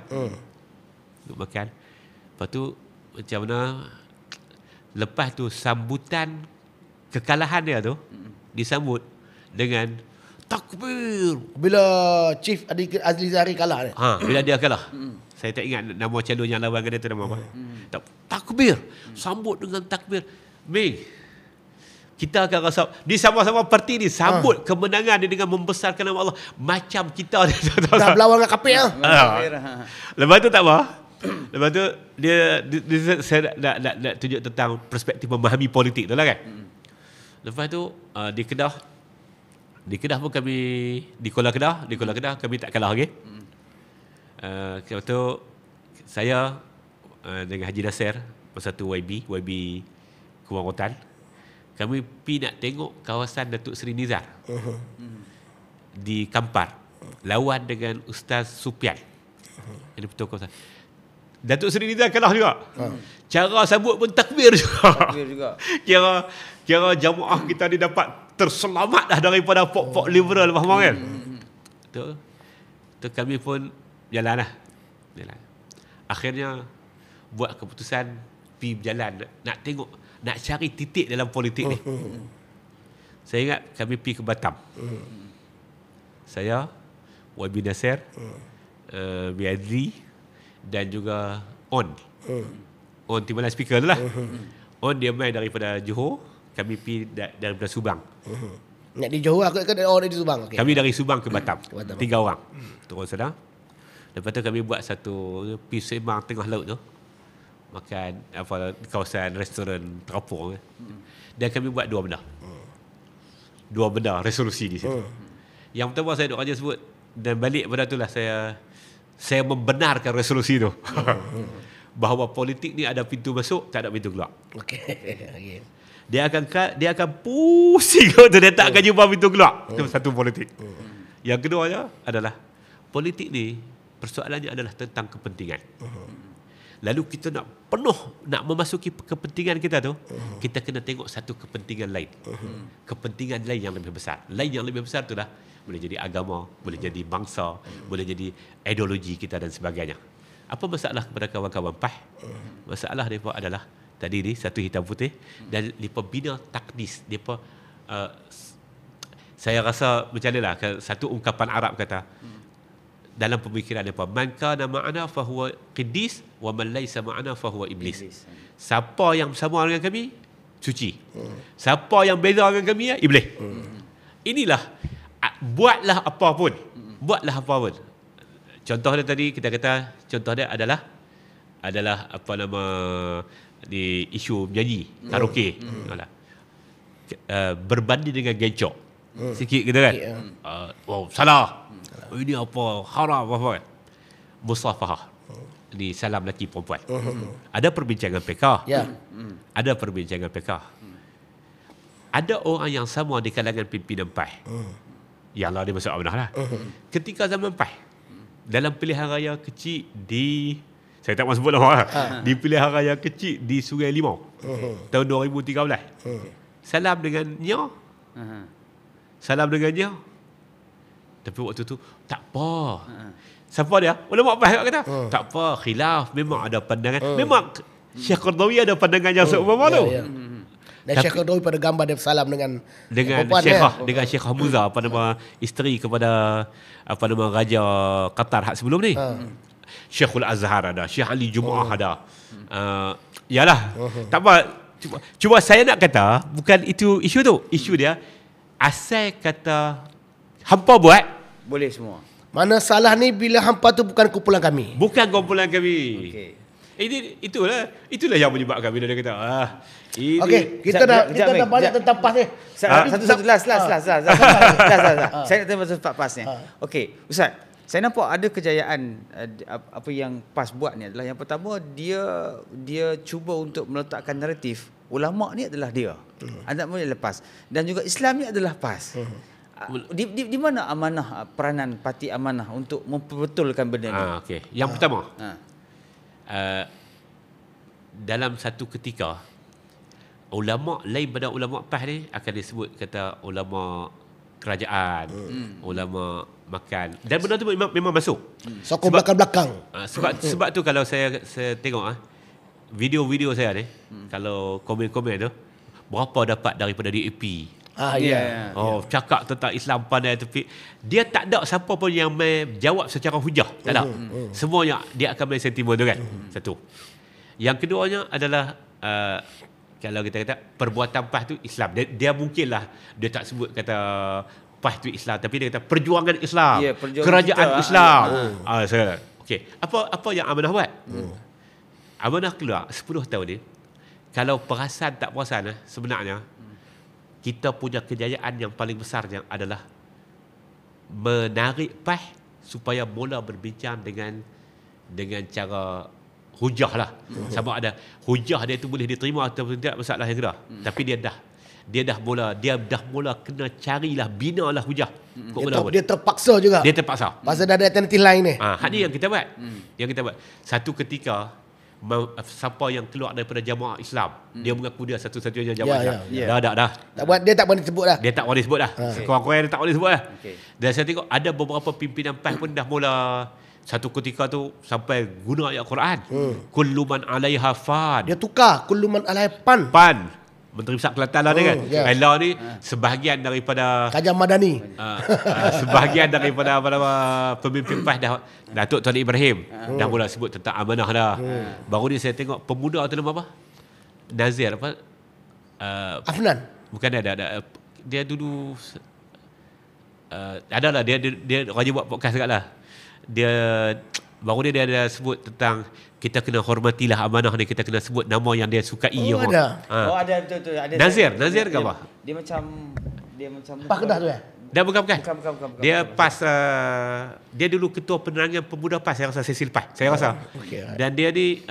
Untuk makan. Lepas tu macam mana lepas tu sambutan kekalahan dia tu disambut dengan takbir. Bila Chief Azli Zahari kalah ni. Bila dia kalah. Saya tak ingat nama calon yang lawan dengan dia tu nama apa. Takbir. Sambut dengan takbir. Ming, kita akan rasa di sama-sama parti ni sambut kemenangan dia dengan membesarkan nama Allah macam kita dah berlawan dengan kapit lah. Lepas tu tak apa. Lepas tu dia saya nak tunjuk tentang perspektif memahami politik tu lah kan. Lepas tu di Kedah pun kami di Kuala Kedah kami tak kalah lagi. Lepas tu saya dengan Haji Nasir masa tu YB Kuala Rotan, kami pergi nak tengok kawasan Datuk Seri Nizar di Kampar lawan dengan Ustaz Supian. Ini betul kawasan Datuk Seri Nizar kalah juga. Cara sambut pun takbir juga. Kira jamaah kita ni dapat terselamat dah daripada pok-pok liberal faham kan. Tu kami pun jalan. Akhirnya buat keputusan pergi berjalan nak tengok, nak cari titik dalam politik ni. Saya ingat kami pergi ke Batam. Saya, YB Nasir, Biadri dan juga On Timbalan speaker tu lah. On dia main daripada Johor, kami pergi daripada Subang. Nak di Johor aku kan orang di Subang. Okay. Kami dari Subang ke Batam. 3 orang. Turun sana. Lepas tu kami buat satu pergi sembang tengah laut tu. Makan kawasan restoran terapung. Dan kami buat 2 benda. 2 benda resolusi di situ. Yang pertama saya duk raja sebut dan balik pada itulah saya membenarkan resolusi tu. Bahawa politik ni ada pintu masuk, tak ada pintu keluar. Okey. Dia akan pusing tu, dia tak akan jumpa pintu keluar. Itu satu politik. Yang keduanya adalah politik ni persoalannya adalah tentang kepentingan. Lalu kita nak memasuki kepentingan kita tu, kita kena tengok satu kepentingan lain. Kepentingan lain yang lebih besar. Lain yang lebih besar tu lah boleh jadi agama, boleh jadi bangsa, boleh jadi ideologi kita dan sebagainya. Apa masalah kepada kawan-kawan PAS? Masalah mereka adalah tadi ni satu hitam putih dan mereka bina takdis. Mereka saya rasa macam ni lah, satu ungkapan Arab kata dalam pemikiran mereka, man kana ma'ana fahuwa qidis wa man laysa ma'ana fahuwa iblis. Siapa yang bersama dengan kami suci, siapa yang beza dengan kami iblis. Inilah, buatlah apa pun. Contoh dia tadi kita kata, contoh dia adalah apa nama di isu menyanyi karaoke. Berbanding dengan gencok sikit gitu kan. Salah. Ini apa haram apa kan. Musafahah. Di salam lelaki perempuan. Ada perbincangan PK. Ada perbincangan PK. Ada orang yang sama di kalangan pimpinan PAS. Yalah dia masuk abnah lah. Ketika zaman PAS, dalam pilihan raya kecil di Saya tak mahu sebut nama. Di pilihan raya kecil di Sungai Limau. Tahun 2013. Salam dengan Nyo. Salam dengan Nyo. Tapi waktu tu tak apa. Siapa dia? Ulama PAS kata. Tak apa, khilaf. Memang ada pandangan. Memang Syekh Qardawi ada pandangan yang seumpama tu. Dan Syekh Qardawi pada gambar dia salam dengan Syekhah, dengan Syekh Hamuzah, apa nama, isteri kepada apa nama Raja Qatar hak sebelum ni. Syekhul Azhar ada, Syekh Ali Jumaah ada. Yalah. Tak apa. Cuma saya nak kata bukan itu isu tu. Isu dia asal kata hampa buat Boleh semua. mana salah ni bila hampa tu bukan kumpulan kami. bukan kumpulan kami. Okey. Itulah yang menyebabkan bila dia kata ini Okey, kita dah banyak tentang PAS ni. Satu last. Saya nak tanya pasal PAS ni. Okey, Ustaz, saya nampak ada kejayaan apa yang PAS buat ni adalah yang pertama dia cuba untuk meletakkan naratif ulama ni adalah dia. Anak murid adalah PAS dan juga Islam ni adalah PAS. Di mana amanah peranan parti amanah untuk memperbetulkan benda ni? Okey. Yang pertama, dalam satu ketika ulama lain pada ulama PAS ni akan disebut kata ulama kerajaan, ulama makan, dan benda tu memang masuk. Sokong belakang-belakang. Sebab tu kalau saya tengok video-video saya ni, kalau komen-komen tu berapa dapat daripada DAP. Cakap tentang Islam pandai, tapi dia tak ada siapa pun yang menjawab secara hujah. Tak ada. Semuanya dia akan main sentimen tu kan. Satu. Yang keduanya adalah kalau kita kata perbuatan PAS tu Islam. Dia mungkinlah dia tak sebut kata PAS tu Islam, tapi dia kata perjuangan Islam, kerajaan kita, Islam. Saya okey. Apa yang amanah buat? Amanah keluar 10 tahun ni. Kalau perasan tak perasan sebenarnya kita punya kejayaan yang paling besarnya adalah menarik PAS supaya mula berbincang dengan cara hujah lah. Sama ada hujah dia tu boleh diterima atau tidak, masalah yang kedua. Tapi dia dah mula kena carilah, binalah hujah. Dia terpaksa juga. Dia terpaksa. Pasal dah ada alternatif lain ni. Hak ni yang kita buat. Yang kita buat. Satu ketika siapa yang keluar daripada jamaah Islam, dia mengaku dia satu-satunya jamaah Islam. Dah. Dia tak boleh sebut dah. Dia tak boleh sebut dah. Sekurang-kurangnya dia tak boleh sebut dah. Dan saya tengok ada beberapa pimpinan PAS pun dah mula satu ketika tu sampai guna ayat Quran. Kullu man 'alaiha fan. Dia tukar kullu man 'alaiha pan. Menteri Besar Kelantan lah dia kan. Ella ni sebahagian daripada Kajang Madani. sebahagian daripada pemimpin PAS dah, Datuk Tuan Ibrahim dah mula sebut tentang amanah dah. Baru ni saya tengok pemuda tu nama apa? Nazir apa? Afnan. Bukan ada. Dia dulu adalah dia rajin buat podcast dekat lah. Dia baru dia ada sebut tentang kita kena hormatilah amanah ni, kita kena sebut nama yang dia sukai. Ada. Ada betul. Ada Nazir ke apa? Dia macam PAS Kedah tu Dah bukan. Bukan. Dia PAS dia dulu ketua penerangan pemuda PAS, saya rasa Cecil PAS. Saya rasa. Dan dia ni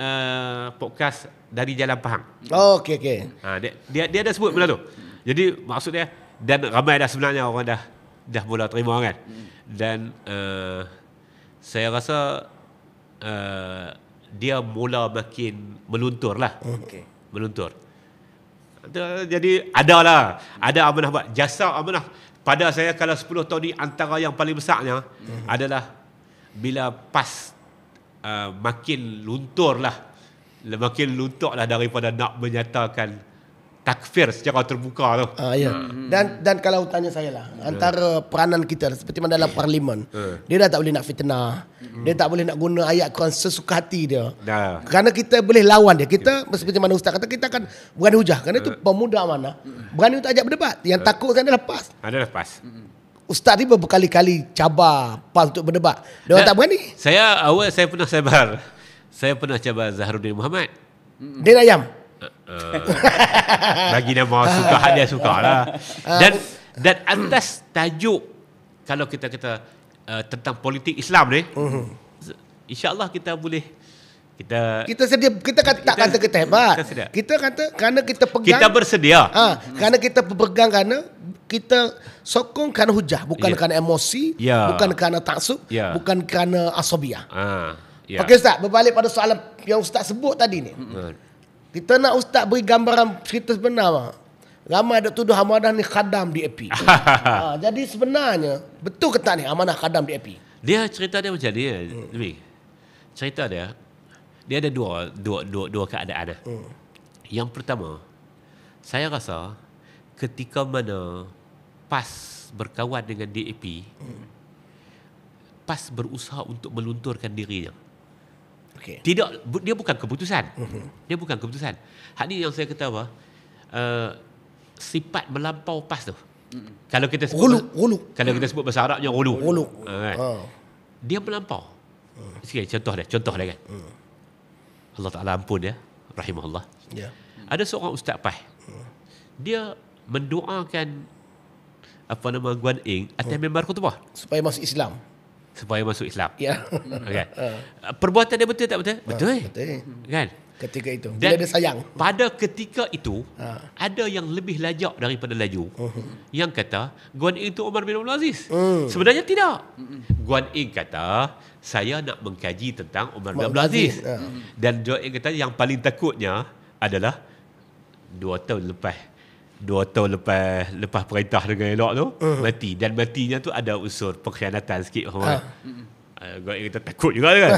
podcast dari Jalan Pahang. Okey. Dia dah sebut benda tu. Jadi maksud dia, dan ramai dah sebenarnya orang dah mula terima kan. Dan saya rasa dia mula makin meluntur lah. Meluntur. Jadi ada amanah buat. Jasa amanah pada saya kalau 10 tahun ni antara yang paling besarnya adalah bila PAS makin luntur lah daripada nak menyatakan takfir secara terbuka tu. Dan kalau tanya saya lah, antara peranan kita seperti mana dalam parlimen, dia dah tak boleh nak fitnah, dia tak boleh nak guna ayat Quran sesuka hati dia. Kerana kita boleh lawan dia. Kita seperti mana Ustaz kata, kita akan berani hujah. Kerana itu pemuda mana berani untuk ajak berdebat. Yang takut kan adalah PAS. Adalah PAS. Ustaz ni berkali-kali cabar PAS untuk berdebat. Dia tak berani. Saya pernah cabar Zaharuddin Muhammad. Dia nak ayam. Bagi nama suka dia suka lah. Dan atas tajuk kalau kita kata tentang politik Islam ni, insya-Allah kita boleh kita sedia. Kita kata kita hebat. Kita kata kerana kita pegang, kita bersedia. Kerana kita berpegang, kerana kita sokong kerana hujah, bukan kerana emosi, bukan kerana taksub, bukan kerana asabiah. Ya. Okey Ustaz, berbalik pada soalan yang Ustaz sebut tadi ni. Kita nak Ustaz beri gambaran cerita sebenar. Ramai ada tuduh Amanah ni khadam di AP. Jadi sebenarnya betul ke tak ni Amanah khadam di AP? Dia cerita dia macam ni. Cerita dia ada dua keadaan. Yang pertama, saya rasa ketika mana PAS berkawan dengan DAP, PAS berusaha untuk melunturkan dirinya. Okey. Tidak, dia bukan keputusan. Dia bukan keputusan. Hak ni yang saya kata apa? Sifat melampau PAS tu. Kalau kita sebut kalau kita sebut bahasa Arabnya ghulu. Kan? Dia melampau. Sikit contoh dia kan. Allah Taala ampun dia, rahimahullah. Ya. Ada seorang ustaz PAS. Dia mendoakan Guan Eng atas mimbar khutbah Supaya masuk Islam. Ya. Okay. Ha. Perbuatan dia betul tak betul? Betul. Betul. Kan? Ketika itu. Dan Bila dia sayang. pada ketika itu ada yang lebih lajak daripada laju. Yang kata Guan Eng itu Umar bin Abdul Aziz. Sebenarnya tidak. Guan Eng kata saya nak mengkaji tentang Umar bin Abdul Aziz. Dan Guan Eng kata yang paling takutnya adalah 2 tahun lepas perintah dengan elok tu mati, dan matinya tu ada unsur pengkhianatan sikit. Guan Eng kata takut juga kan.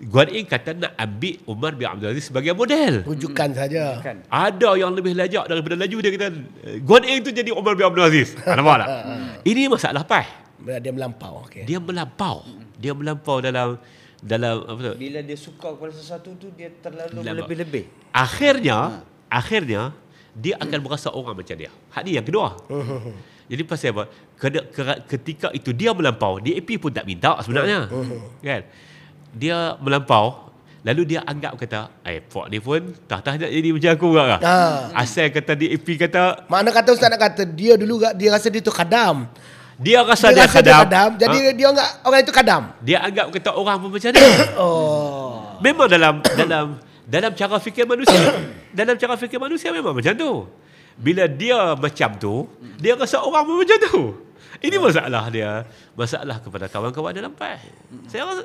Guan Eng kata nak ambil Umar bin Abdul Aziz sebagai model. Rujukan saja. Ada yang lebih lajak daripada laju. Dia kata Guan Eng tu jadi Umar bin Abdul Aziz. Nampak tak? Ini masalah PAS. Dia melampau. Okay. Dia melampau dalam apa tu? Bila dia suka kepada sesuatu tu dia terlalu lebih-lebih. Akhirnya dia akan merasa orang macam dia. Hak ni yang kedua. Jadi pasal apa? Ketika itu dia melampau, DAP pun tak minta sebenarnya. Kan? Dia melampau, lalu dia anggap kata, Pok ni pun tak nak jadi macam aku juga. Asal kata DAP kata, mana kata Ustaz nak kata dia dulu dia rasa dia tu khadam. Dia rasa dia khadam. Jadi dia anggap orang itu khadam. Dia anggap kata orang pun macam dia. Memang dalam cara fikir manusia memang macam tu. Bila dia macam tu, dia rasa orang pun macam tu. Ini masalah kepada kawan-kawan dalam PAS. Saya rasa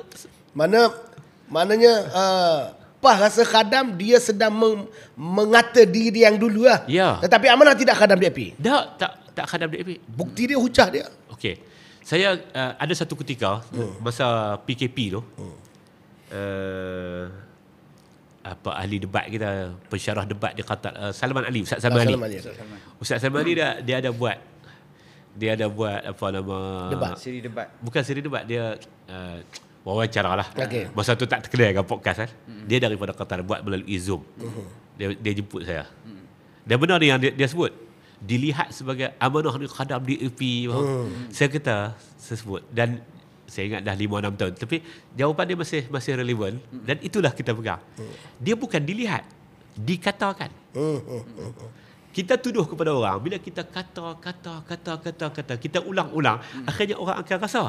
maknanya PAS rasa khadam, dia sedang mengata diri yang dulu lah. Ya. Tetapi Amanah tidak khadam DAP. Tak khadam DAP. Bukti dia, hujah dia. Okey. Saya ada satu ketika masa PKP tu, ahli debat kita, pensyarah debat di Qatar, Salman Ali, Ustaz Salman Ali. Ustaz Salman Ali dia ada buat Siri debat. Bukan siri debat, dia wawancara lah. Okay. Masa tu tak terkenal dengan podcast kan. Dia daripada Qatar buat melalui Zoom. Dia jemput saya. Dan benar ni yang dia sebut. Dilihat sebagai Amanah ni khadam DAP. Saya sebut, dan saya ingat dah 5-6 tahun, tapi jawapan dia masih relevan, dan itulah kita pegang. Dia bukan dilihat, dikatakan. Kita tuduh kepada orang, bila kita kata, kita ulang-ulang, akhirnya orang akan rasa.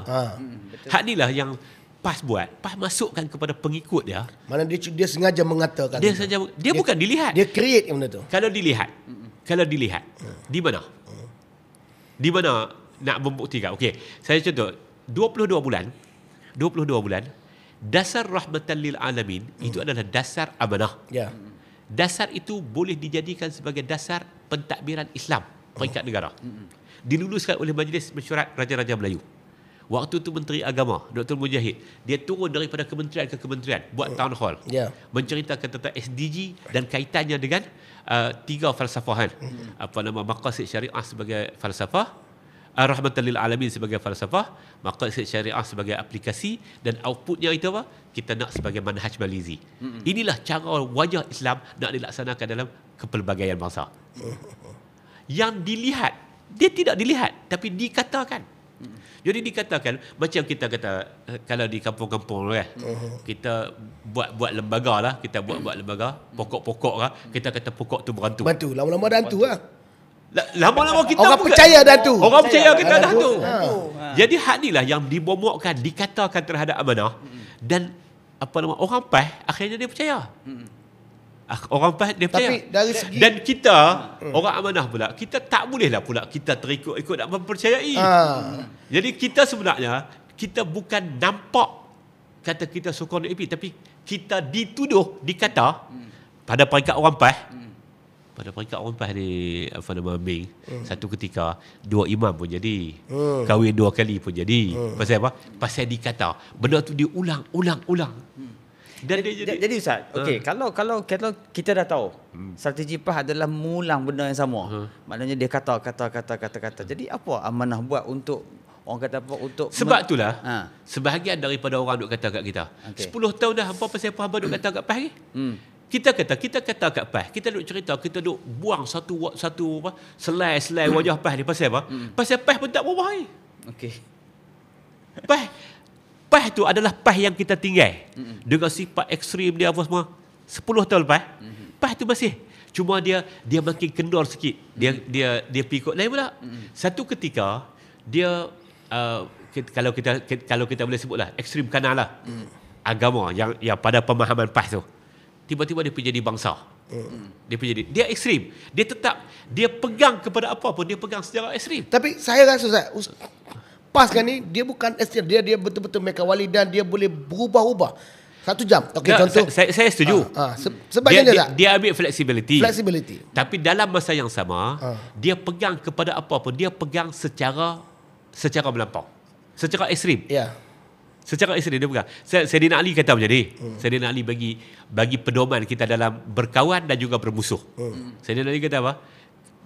Hak inilah yang PAS buat. PAS masukkan kepada pengikut dia. Mana dia sengaja mengatakan. Dia bukan dilihat. Dia create yang benda tu. Kalau dilihat, di mana? Di mana nak membuktikan? Okey, saya contoh 22 bulan dasar rahmatan lil alamin itu adalah dasar amanah. Ya. Dasar itu boleh dijadikan sebagai dasar pentadbiran Islam peringkat negara. Diluluskan oleh Majlis Mesyuarat Raja-Raja Melayu. Waktu tu Menteri Agama Dr. Mujahid, dia turun daripada kementerian ke kementerian buat town hall. Ya. Menceritakan tentang SDG dan kaitannya dengan 3 falsafahan. Maqasid syariah sebagai falsafah, rahmatan lil alamin sebagai falsafah, maqasid syariah sebagai aplikasi, dan outputnya itu apa? Kita nak sebagai manhaj Malizi. Inilah cara wajah Islam nak dilaksanakan dalam kepelbagaian bangsa. Yang dilihat, dia tidak dilihat tapi dikatakan. Jadi dikatakan macam kita kata kalau di kampung-kampung kan, kita buat lembaga lah, kita buat lembaga, pokok-pokok lah, kita kata pokok tu berhantu. Lama-lama ada hantu lah. Lama-lama kita orang percaya dah tu. Orang percaya kita dah tu. Jadi hak inilah yang dibomokkan, dikatakan terhadap amanah, dan orang PAS akhirnya dia percaya. Orang PAS dia percaya. Tapi dari segi dan kita orang amanah pula, kita tak bolehlah pula kita terikut-ikut nak mempercayai. Jadi kita sebenarnya kita bukan nampak kata kita sokong DAP, tapi kita dituduh, dikata pada peringkat orang PAS, pada peringkat orang PAS ni, apa nama, Ming, satu ketika 2 imam pun jadi, kahwin 2 kali pun jadi. Pasal apa? Pasal dikata. Benda tu diulang. Dan jadi Ustaz, okey, kalau kita dah tahu strategi PAS adalah mengulang benda yang sama. Maknanya dia kata. Jadi apa amanah buat untuk orang kata apa, untuk sebab itulah sebahagian daripada orang duk kata kat kita, 10 tahun dah hampa pasal apa duk kata kat PAS ni? Kita kata kat PAS, kita duk cerita, kita duk buang satu apa, selai wajah PAS ni pasal apa? Pasal PAS pun tak berubah ni. Okey. PAS tu adalah PAS yang kita tinggal. Dengan sifat ekstrim dia apa semua. 10 tahun lepas, PAS tu masih. Cuma dia makin kendor sikit. Dia pergi ikut lain pula. Satu ketika dia kalau kita boleh sebutlah ekstrim kanan lah. Agama yang pada pemahaman PAS tu. Tiba-tiba dia pergi jadi bangsa. Dia ekstrim. Dia pegang kepada apa pun, dia pegang secara ekstrim. Tapi saya rasa Ustaz, PAS kan ni dia bukan ekstrim, dia betul-betul mereka wali dan dia boleh berubah-ubah. 1 jam. Okey, contoh. Saya setuju. Sebabnya dia ambil flexibility. Tapi dalam masa yang sama, dia pegang kepada apa pun, dia pegang secara melampau. Secara ekstrim. Ya. Secara ekstrim dia pegang. Saidina Ali kata macam ni. Saidina Ali bagi pedoman kita dalam berkawan dan juga bermusuh. Saidina Ali kata apa?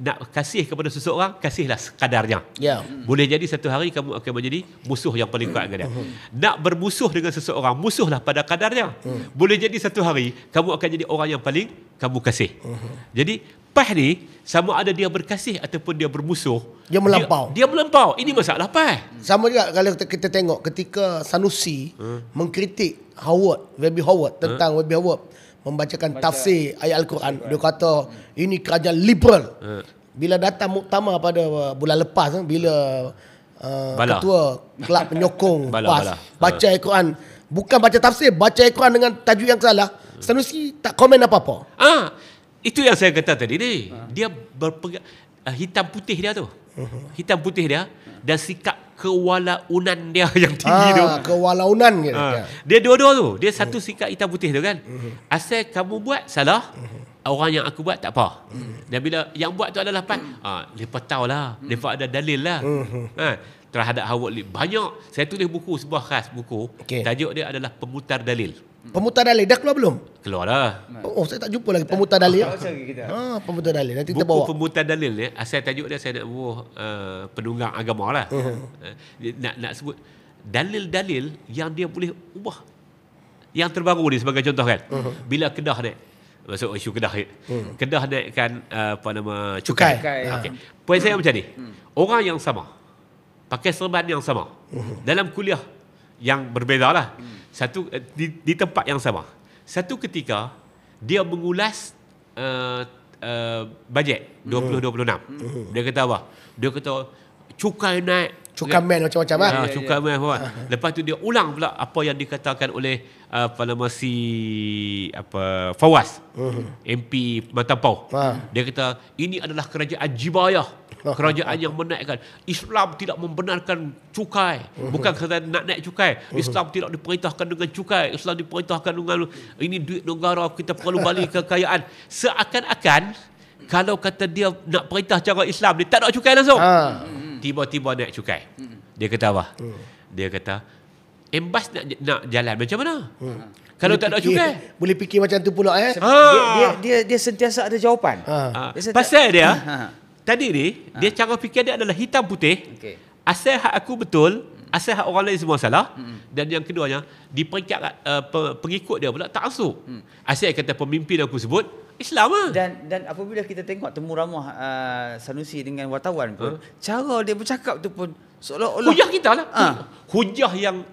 Nak kasih kepada seseorang, kasihlah sekadarnya. Ya. Boleh jadi satu hari kamu akan menjadi musuh yang paling kuat dengan dia. Nak bermusuh dengan seseorang, musuhlah pada kadarnya. Boleh jadi satu hari kamu akan jadi orang yang paling kamu kasih. Jadi PAS ni sama ada dia berkasih ataupun dia bermusuh, Dia melampau. Dia melampau. Ini masalah PAS. Sama juga kalau kita tengok ketika Sanusi mengkritik Webby Howard tentang Webby Howard membacakan tafsir ayat Al-Quran. Dia kata ini kerajaan liberal. Bila datang muktamar pada bulan lepas, bila ketua kelab penyokong PAS baca Al-Quran, bukan baca tafsir, baca Al-Quran dengan tajuk yang salah, Sanusi tak komen apa-apa. Itu yang saya kata tadi ni. Dia berpegang hitam putih dia tu. Hitam putih dia dan sikap kewalaunan dia yang tinggi tu. Kewalaunan gitu. Dia dua-dua tu. Dia satu sikap hitam putih tu kan. Asal kamu buat salah, orang yang aku buat tak apa. Dan bila yang buat tu adalah PAS, mereka tahulah, mereka ada dalil lah. Terhadap Howard Lee. Banyak. Saya tulis buku, sebuah khas buku. Tajuk dia adalah Pemutar Dalil. Pemutar dalil dah keluar belum? Keluar dah. Saya tak jumpa lagi pemutar dalil. Pemutar dalil nanti kita bawa. Buku Pemutar Dalil ni, asal tajuk dia saya nak buat penunggang agama lah. Nak sebut dalil-dalil yang dia boleh ubah. Yang terbaru ni sebagai contoh kan. Bila Kedah naik, masuk isu Kedah ni. Kedah naikkan cukai. Okay. Poin saya macam ni. Orang yang sama, pakai serban yang sama, dalam kuliah yang berbeza lah. Satu di tempat yang sama. Satu ketika dia mengulas bajet 2026. Dia kata apa? Dia kata cukai naik. Cukai man macam-macam lah. Cukai man apa. Lepas tu dia ulang pula apa yang dikatakan oleh Fawaz, MP Matampau. Dia kata ini adalah kerajaan jibayah. Kerajaan yang menaikkan. Islam tidak membenarkan cukai. Bukan kerana nak naik cukai. Islam tidak diperintahkan dengan cukai. Islam diperintahkan dengan ini duit negara, kita perlu balik kekayaan. Seakan-akan kalau kata dia nak perintah cara Islam, dia tak nak cukai langsung. Tiba-tiba naik cukai. Dia kata apa? Dia kata embas nak jalan macam mana? Kalau tak ada cukai, boleh fikir macam tu pula Dia sentiasa ada jawapan. Pasal dia tadi ni, dia cara fikir dia adalah hitam putih. Asal hak aku betul, asal hak orang lain semua salah. Dan yang keduanya, di peringkat pengikut dia pula tak masuk. Asal kata pemimpin aku sebut Islam lah. Dan apabila kita tengok temu ramah Sanusi dengan wartawan pun, cara dia bercakap tu pun seolah-olah hujah kita lah. Hujah yang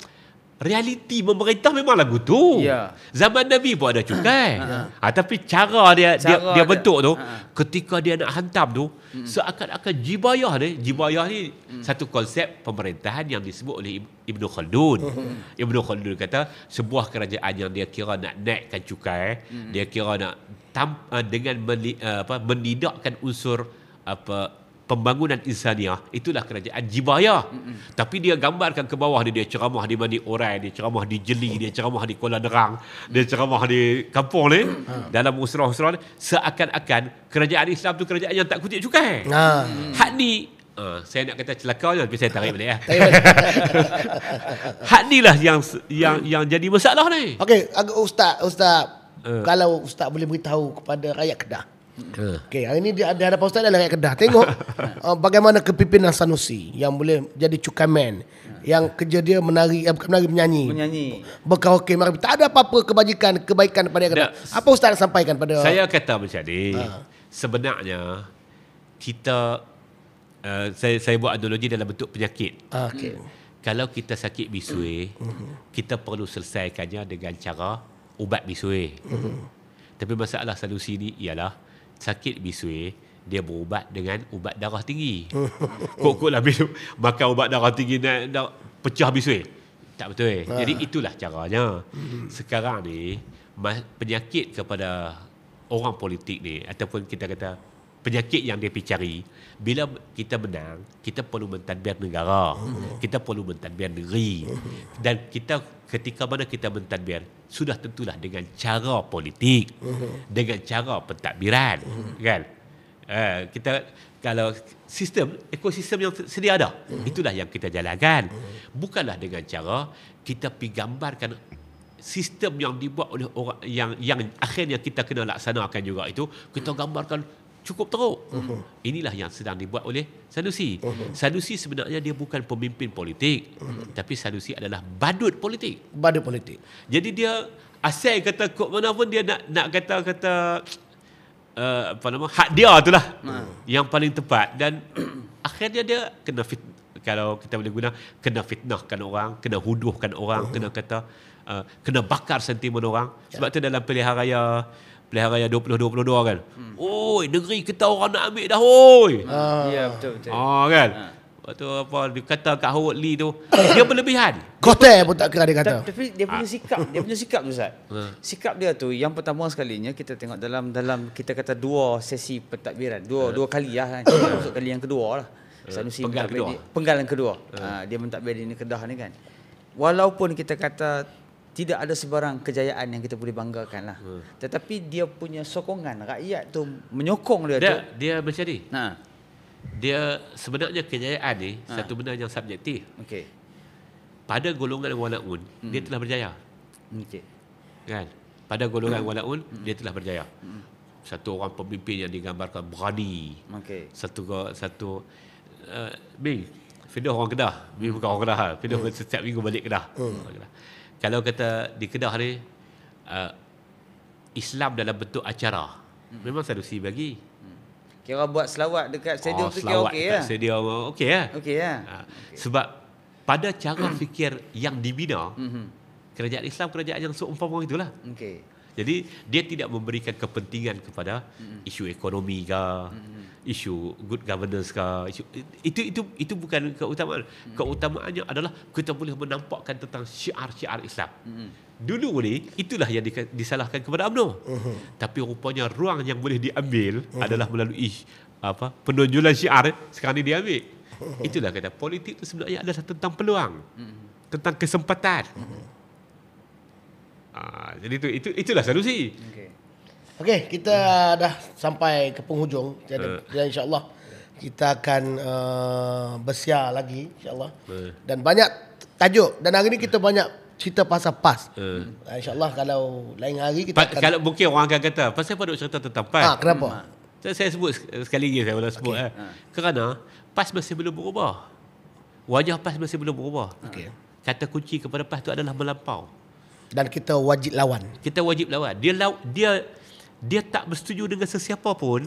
realiti memerintah memang lagu tu. Zaman Nabi pun ada cukai. Tapi cara dia bentuk tu, ketika dia nak hantam tu, seakan-akan jibayah ni satu konsep pemerintahan yang disebut oleh Ibn Khaldun. Ibn Khaldun kata sebuah kerajaan yang dia kira nak naikkan cukai, dia kira nak dengan menidakkan unsur pembangunan insaniah, itulah kerajaan Jibayah. Tapi dia gambarkan ke bawah dia ceramah di Mandi Orai, dia ceramah di Jeli, dia ceramah di Kuala Nerang, dia ceramah di kampung ni, dalam usrah-usrah ni, seakan-akan kerajaan Islam tu kerajaan yang tak kutip cukai. Hak ni, saya nak kata celakanya, tapi saya tarik balik ya. Hak ni lah yang jadi masalah ni. Okey, Ustaz, kalau Ustaz boleh beritahu kepada rakyat Kedah. Okey, hari ini di hadapan Ustaz adalah rakyat Kedah. Tengok bagaimana kepimpinan Sanusi yang boleh jadi cukamen, yang kerja dia menyanyi. Berkaraoke, tak ada apa-apa kebaikan kepada rakyat Kedah. Apa Ustaz nak sampaikan pada saya kata macam ni, sebenarnya kita saya buat analogi dalam bentuk penyakit. Okey. Kalau kita sakit bisui, kita perlu selesaikannya dengan cara ubat bisui. Tapi masalah Sanusi ni ialah sakit bisui dia berubat dengan ubat darah tinggi. Kok lah minum makan ubat darah tinggi pecah bisui. Tak betul. Jadi itulah caranya. Sekarang ni penyakit kepada orang politik ni, ataupun kita kata penyakit yang dia pergi cari, bila kita menang, kita perlu mentadbir negara, kita perlu mentadbir negeri, dan kita ketika mana kita mentadbir, sudah tentulah dengan cara politik, dengan cara pentadbiran, kan? Kita kalau ekosistem yang sedia ada, itulah yang kita jalankan. Bukanlah dengan cara kita pergi gambarkan sistem yang dibuat oleh orang yang akhirnya kita kena laksanakan juga itu, kita gambarkan cukup teruk. Inilah yang sedang dibuat oleh Sanusi. Sanusi sebenarnya dia bukan pemimpin politik, tapi Sanusi adalah badut politik. Badut politik. Jadi dia asal kata kok mana pun dia nak kata hak dia itulah yang paling tepat, dan akhirnya dia kena kalau kita boleh guna, kena fitnahkan orang, kena huduhkan orang, kena bakar sentimen orang. Sebab tu dalam pilihan raya 2022 kan. Oi, negeri kita orang nak ambil dah oi. Ya, betul. Kan. Waktu apa dia kata kat Howard Lee tu, dia berlebihan. Kotel pun tak kira dia kata. Tapi dia punya sikap tu Ustaz. Sikap dia tu yang pertama sekalinya kita tengok dalam kita kata dua sesi pentadbiran, dua kali lah kan. Masuk kali yang kedua lah. Sanusi penggal yang kedua. Dia mentadbir di Kedah ni kan. Walaupun kita kata tidak ada sebarang kejayaan yang kita boleh banggakan lah. Tetapi dia punya sokongan, rakyat tu menyokong dia tu. Dia macam ni. Dia sebenarnya kejayaan ni satu benda yang subjektif. Okey. Pada golongan walaun, dia telah berjaya. Okey. Kan? Pada golongan walaun, dia telah berjaya. Satu orang pemimpin yang digambarkan berani. Okey. Satu Bing, Fidah orang Kedah. Bing bukan orang Kedah. Fidah setiap minggu balik Kedah. Kalau kata di Kedah ni, Islam dalam bentuk acara, memang Sanusi bagi. Kira buat selawat dekat stadium tu kira okey lah. Stadium okey lah. Okey lah. Sebab pada cara fikir yang dibina, kerajaan Islam kerajaan yang seumpama itulah. Okey. Jadi dia tidak memberikan kepentingan kepada isu ekonomi ke, isu good governance ke. Itu bukan keutamaan. Keutamaannya adalah kita boleh menampakkan tentang syiar-syiar Islam. Dulu ni itulah yang disalahkan kepada UMNO. Tapi rupanya ruang yang boleh diambil adalah melalui penonjolan syiar. Sekarang ni diambil. Itulah kata politik itu sebenarnya adalah tentang peluang, tentang kesempatan. Jadi itulah solusi. Okey, kita dah sampai ke penghujung. Dan insya-Allah kita akan bersiar lagi insya-Allah. Dan banyak tajuk, dan hari ni kita banyak cerita pasal PAS. InsyaAllah kalau lain hari kita akan... Kalau mungkin orang akan kata, pasal apa duk cerita tentang PAS? Kenapa? Saya sebut sekali lagi, saya ulang sebut. Kerana PAS masih belum berubah. Wajah PAS masih belum berubah. Kata kunci kepada PAS itu adalah melampau. Dan kita wajib lawan. Kita wajib lawan. Dia tak bersetuju dengan sesiapa pun,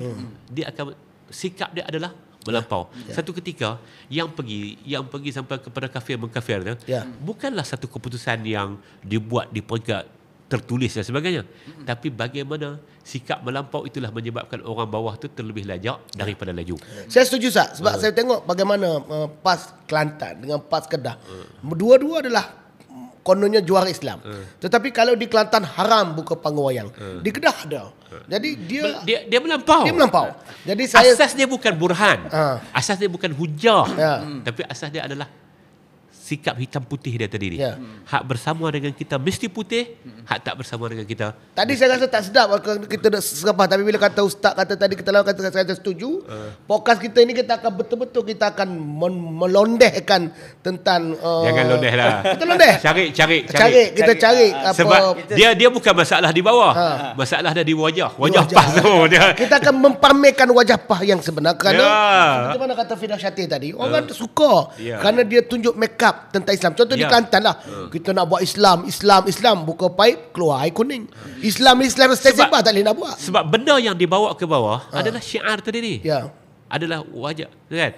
dia akan, sikap dia adalah melampau. Satu ketika yang pergi sampai kepada kafir mengkafir tu, bukanlah satu keputusan yang dibuat di peringkat tertulis dan sebagainya, tapi bagaimana sikap melampau itulah menyebabkan orang bawah tu terlebih lajak daripada laju. Saya setuju Sat, sebab saya tengok bagaimana PAS Kelantan dengan PAS Kedah, dua-dua adalah kononnya juara Islam. Tetapi kalau di Kelantan haram buka panggung wayang. Di Kedah ada. Jadi Dia melampau. dia melampau. Jadi saya Asas dia bukan burhan. Asas dia bukan hujah. Ya. Tapi asas dia adalah sikap hitam putih dia tadi ni. Ya. Hak bersama dengan kita mesti putih, hak tak bersama dengan kita. tadi saya rasa tak sedap kalau kita nak serapah, tapi bila kata ustaz kata tadi kita lawan kata saya setuju. Podcast kita ini kita akan betul-betul kita akan melondehkan tentang Jangan londeh lah. Kita londeh. Cari. Kita cari apa Sebab dia bukan masalah di bawah. Masalah dia di wajah. Wajah wajah. pas tu dia. Kita akan mempamerkan wajah Pah yang sebenar kerana Ya. seperti mana kata Fidah Syatih tadi, orang suka Ya. kerana dia tunjuk make up tentang Islam. Contoh di Ya. Kelantan lah, kita nak buat Islam, buka paip keluar air kuning. Islam step Sebab- tak boleh nak buat. Sebab benda yang dibawa ke bawah adalah syiar tadi ni. Ya. Adalah wajah kan.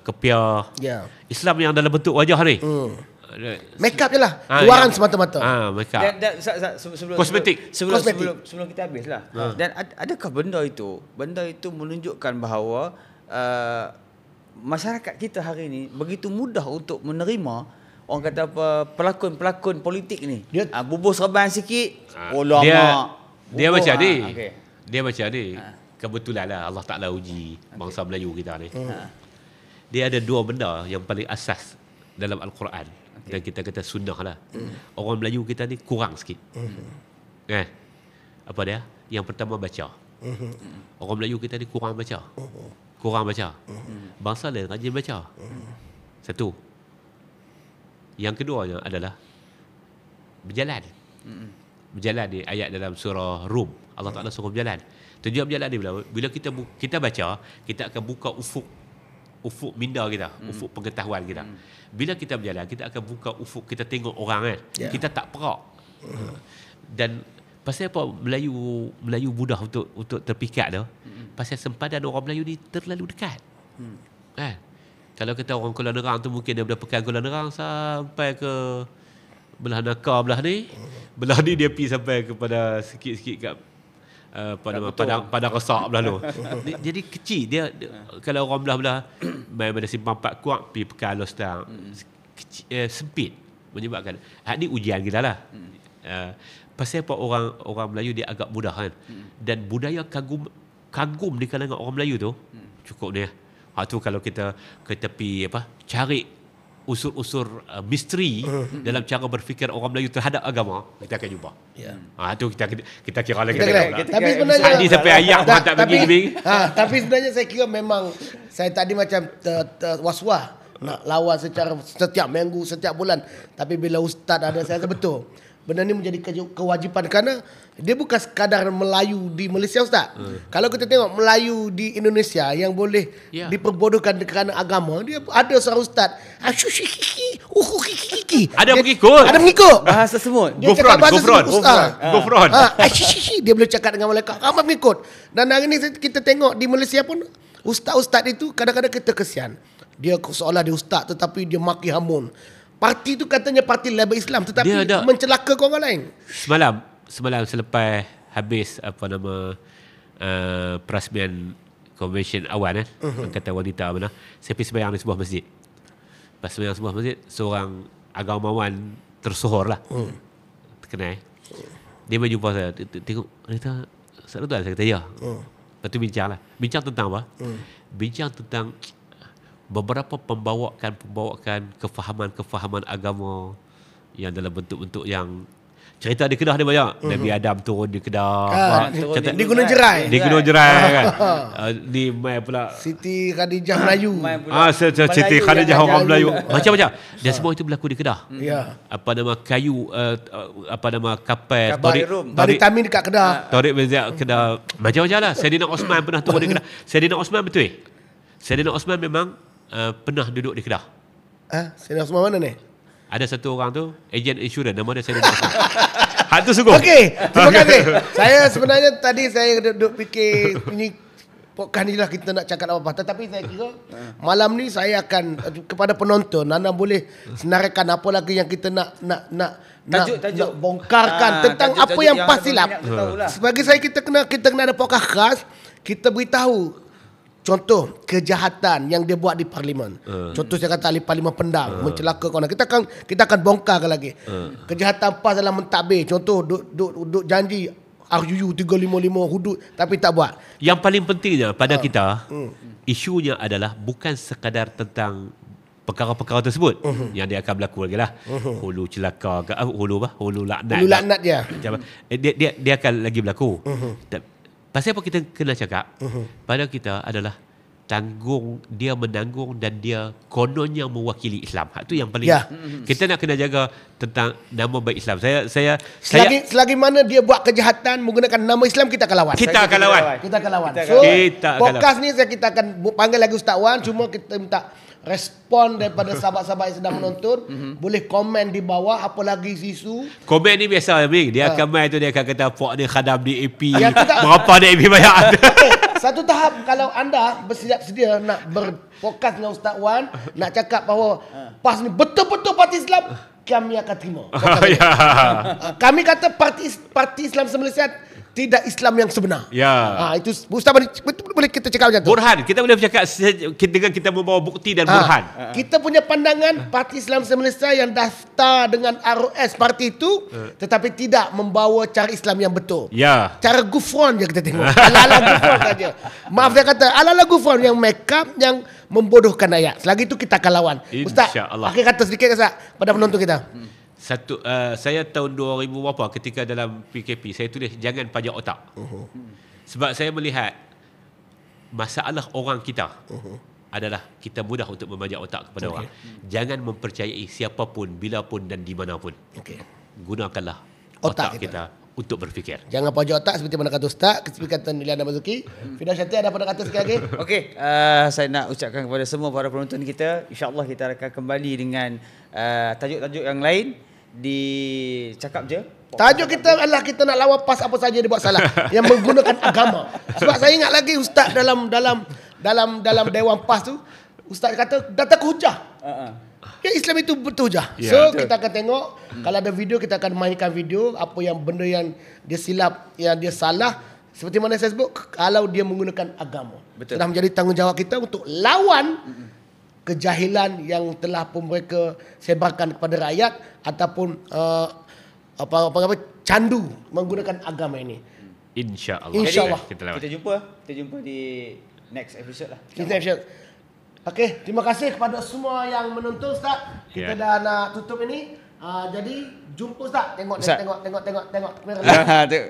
Kepiah. Ya. Islam yang dalam bentuk wajah ni. Make up je lah, Ah, luaran ya. semata-mata. Makeup. Dan sebelum Kosmetik. sebelum kita habis lah. Dan adakah benda itu menunjukkan bahawa masyarakat kita hari ini begitu mudah untuk menerima orang kata apa pelakon-pelakon politik ni. Dia- Bubur serban sikit, Dia bubur, macam ni. okey. Dia macam ni. Kebetulan lah Allah Ta'ala uji bangsa Melayu kita ni. Dia ada dua benda yang paling asas dalam Al-Quran. Dan kita kata sunnah lah. Orang Melayu kita ni kurang sikit. Kan? Apa dia? Yang pertama baca. Orang Melayu kita ni kurang baca. Kurang baca. Bangsa lain rajin baca. Satu. Yang keduanya adalah berjalan. Berjalan ni ayat dalam surah Rum. Allah Ta'ala suruh berjalan. Tujuan berjalan ni bila kita baca, kita akan buka ufuk minda kita, ufuk pengetahuan kita. Bila kita berjalan, kita akan buka ufuk, kita tengok orang kan. Kita tak perak. Dan pasal apa Melayu mudah untuk terpikat tu? Pasal sempadan orang Melayu ni terlalu dekat. Kan? Kalau kita orang Kuala Nerang tu mungkin daripada Pekan Kuala Nerang sampai ke belah Nakar belah ni. Belah ni dia pergi sampai kepada sikit-sikit kat Padang Resak belah tu. Jadi kecil dia kalau orang belah-belah main pada Simpang Pak Kuak pergi Pekan Alostang. Sempit menyebabkan ni ujian kita lah. Pasal apa orang Melayu dia agak mudah kan. Dan budaya kagum di kalangan orang Melayu tu cukup dia. Tu kalau kita pergi cari unsur-unsur misteri dalam cara berfikir orang Melayu terhadap agama, kita akan jumpa. Ya. Tu kita kira lagi. Tapi sebenarnya Ni sampai ayam tak bagi. Tapi sebenarnya saya kira memang saya tadi macam was-was nak lawan secara setiap minggu, setiap bulan. Tapi bila ustaz ada, saya rasa betul. Benda ni menjadi kewajipan kerana dia bukan sekadar Melayu di Malaysia, ustaz. Kalau kita tengok Melayu di Indonesia yang boleh diperbodohkan kerana agama, dia ada seorang ustaz. Ada pengikut. Ada pengikut. Bahasa semut. Dia cakap bahasa semut, ustaz. Gofron. Dia boleh cakap dengan malaikat, ramai pengikut. Dan hari ni kita tengok di Malaysia pun ustaz-ustaz itu kadang-kadang kita kesian. Dia seolah dia ustaz tetapi dia maki hamun. Parti tu katanya parti Labor Islam tetapi mencelakakan orang lain. Semalam selepas habis perasmian convention awal Angkatan Wanita mana, saya pergi sembahyang di sebuah masjid. Pas sembahyang sebuah masjid, seorang agamawan tersohor lah. Terkenal. Dia berjumpa saya, tengok kata, "Ustaz Ridwan?" Saya kata, "Ya." Lepas tu bincang lah. Bincang tentang apa? Bincang tentang beberapa pembawakan kefahaman agama yang dalam bentuk-bentuk yang cerita di Kedah dia banyak. Nabi Adam turun di Kedah. Di Gunung Jerai. Di Gunung Jerai kan. Di mai pula Siti Khadijah Melayu. Siti Khadijah orang Melayu. Macam-macam. Dan semua itu berlaku di Kedah. Ya. Kapal Bari Tamin dekat Kedah. Tarik Bezak Kedah. Macam-macam lah. Saidina Osman pernah turun di Kedah. Saidina Osman betul. Saidina Osman memang pernah duduk di Kedah. Saidina Osman mana ni? Ada satu orang tu, ejen insurans, nama dia Saidina Osman. Hak tu sungguh. Okey, terima kasih. Saya sebenarnya tadi saya duduk fikir ini podcast ni lah kita nak cakap apa-apa. Tetapi saya kira malam ni saya akan kepada penonton, anda boleh senaraikan apa lagi yang kita nak tajuk. bongkarkan tentang apa tajuk-tajuk yang yang pas lebih silap. banyak ketahulah. Sebagai saya kita kena ada podcast khas, kita beritahu contoh kejahatan yang dia buat di parlimen. Contoh saya kata ahli parlimen Pendang mencelakakan orang. Kita akan bongkarkan lagi. Kejahatan PAS dalam mentadbir. Contoh duk janji RUU 355 hudud tapi tak buat. Yang paling pentingnya pada kita, isunya adalah bukan sekadar tentang perkara-perkara tersebut yang dia akan berlaku lagi lah. Hulu celaka ke hulu laknat. Hulu laknat dia. Dia akan lagi berlaku. Pasal apa kita kena cakap? Pada kita adalah dia menanggung dan dia kononnya mewakili Islam. Itu yang paling kita nak kena jaga tentang nama baik Islam. Selagi mana dia buat kejahatan menggunakan nama Islam, kita akan lawan. Kita akan lawan. So podcast ni kita akan panggil lagi Ustaz Wan, cuma kita minta respon daripada sahabat-sahabat yang sedang menonton. Boleh komen di bawah apa lagi isu. Komen ni biasa Ming. Dia akan main tu, dia akan kata puak ni khadam DAP. Berapa DAP banyak. Satu tahap kalau anda bersedia nak berpodcast dengan Ustaz Wan, nak cakap bahawa PAS ni betul-betul parti Islam, kami akan terima. Kami kata parti Islam Malaysia tidak Islam yang sebenar. Itu Ustaz boleh kita cakap macam tu. Burhan, kita boleh bercakap dengan kita membawa bukti dan burhan. Kita punya pandangan parti Islam Malaysia yang daftar dengan ROS parti itu tetapi tidak membawa cara Islam yang betul. Cara gufron je kita tengok. Ala-ala gufron saja. Maaf saya kata ala-ala gufron yang make up, yang membodohkan ayat. Selagi itu kita akan lawan. Ustaz, akhir kata sedikit Ustaz pada penonton kita. Saya tahun 2000 berapa ketika dalam PKP saya tulis jangan pajak otak. Sebab saya melihat masalah orang kita adalah kita mudah untuk memajak otak kepada orang. Jangan mempercayai siapapun, bilapun dan di manapun. Gunakanlah otak kita untuk berfikir. Jangan pajak otak seperti mana kata Ustaz, seperti kata Niliana Mazuki. Fida Syati ada apa nak kata sekali lagi? Saya nak ucapkan kepada semua para penonton kita, insya-Allah kita akan kembali dengan tajuk-tajuk yang lain di Cakap Je. Tajuk kita adalah kita nak lawan PAS apa saja dia buat salah yang menggunakan agama. Sebab saya ingat lagi Ustaz dalam Dewan PAS tu, Ustaz kata datang ke hujah. Ya, Islam itu berhujah. So kita akan tengok kalau ada video, kita akan mainkan video apa yang benda yang dia silap, yang dia salah. Seperti mana saya sebut, kalau dia menggunakan agama. Sudah menjadi tanggungjawab kita untuk lawan kejahilan yang telah pun mereka sebarkan kepada rakyat ataupun candu menggunakan agama ini. InsyaAllah. Kita jumpa di next episode lah. Okey, terima kasih kepada semua yang menonton Ustaz. Kita dah nak tutup ini. Jadi jumpa Ustaz. Tengok kamera.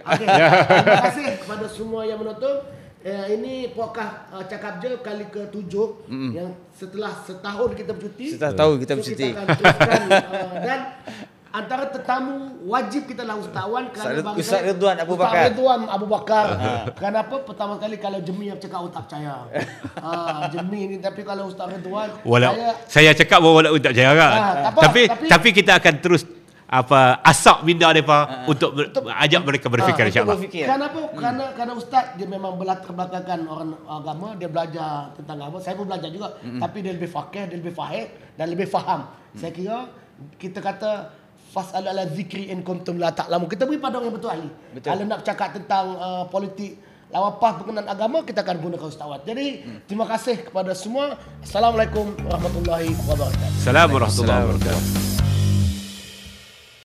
Okey. Terima kasih kepada semua yang menonton. Ini podcast Cakap Je kali ke-7 yang setelah setahun kita bercuti. Kita akan teruskan dan antara tetamu wajib kita lah Ustaz Wan kerana Ustaz Ridwan Abu Bakar. Kenapa? Pertama kali kalau Jemi yang cakap tak percaya. Jemi ni, tapi kalau Ustaz Ridwan saya cakap bahawa tak percaya kan. Tapi kita akan terus asap minda mereka untuk ajak mereka berfikir insya-Allah. Kenapa? Kerana ustaz dia memang berlatar belakangkan orang agama, dia belajar tentang agama. Saya pun belajar juga, tapi dia lebih faqih, dia lebih faham dan lebih faham. Saya kira kita kata fas'al ala zikri in kuntum la ta'lamun. Kita beri pada orang yang betul ahli. Kalau nak cakap tentang politik lawan PAS berkenaan agama, kita akan gunakan Ustaz Wan. Jadi terima kasih kepada semua. Assalamualaikum warahmatullahi wabarakatuh. Assalamualaikum warahmatullahi wabarakatuh.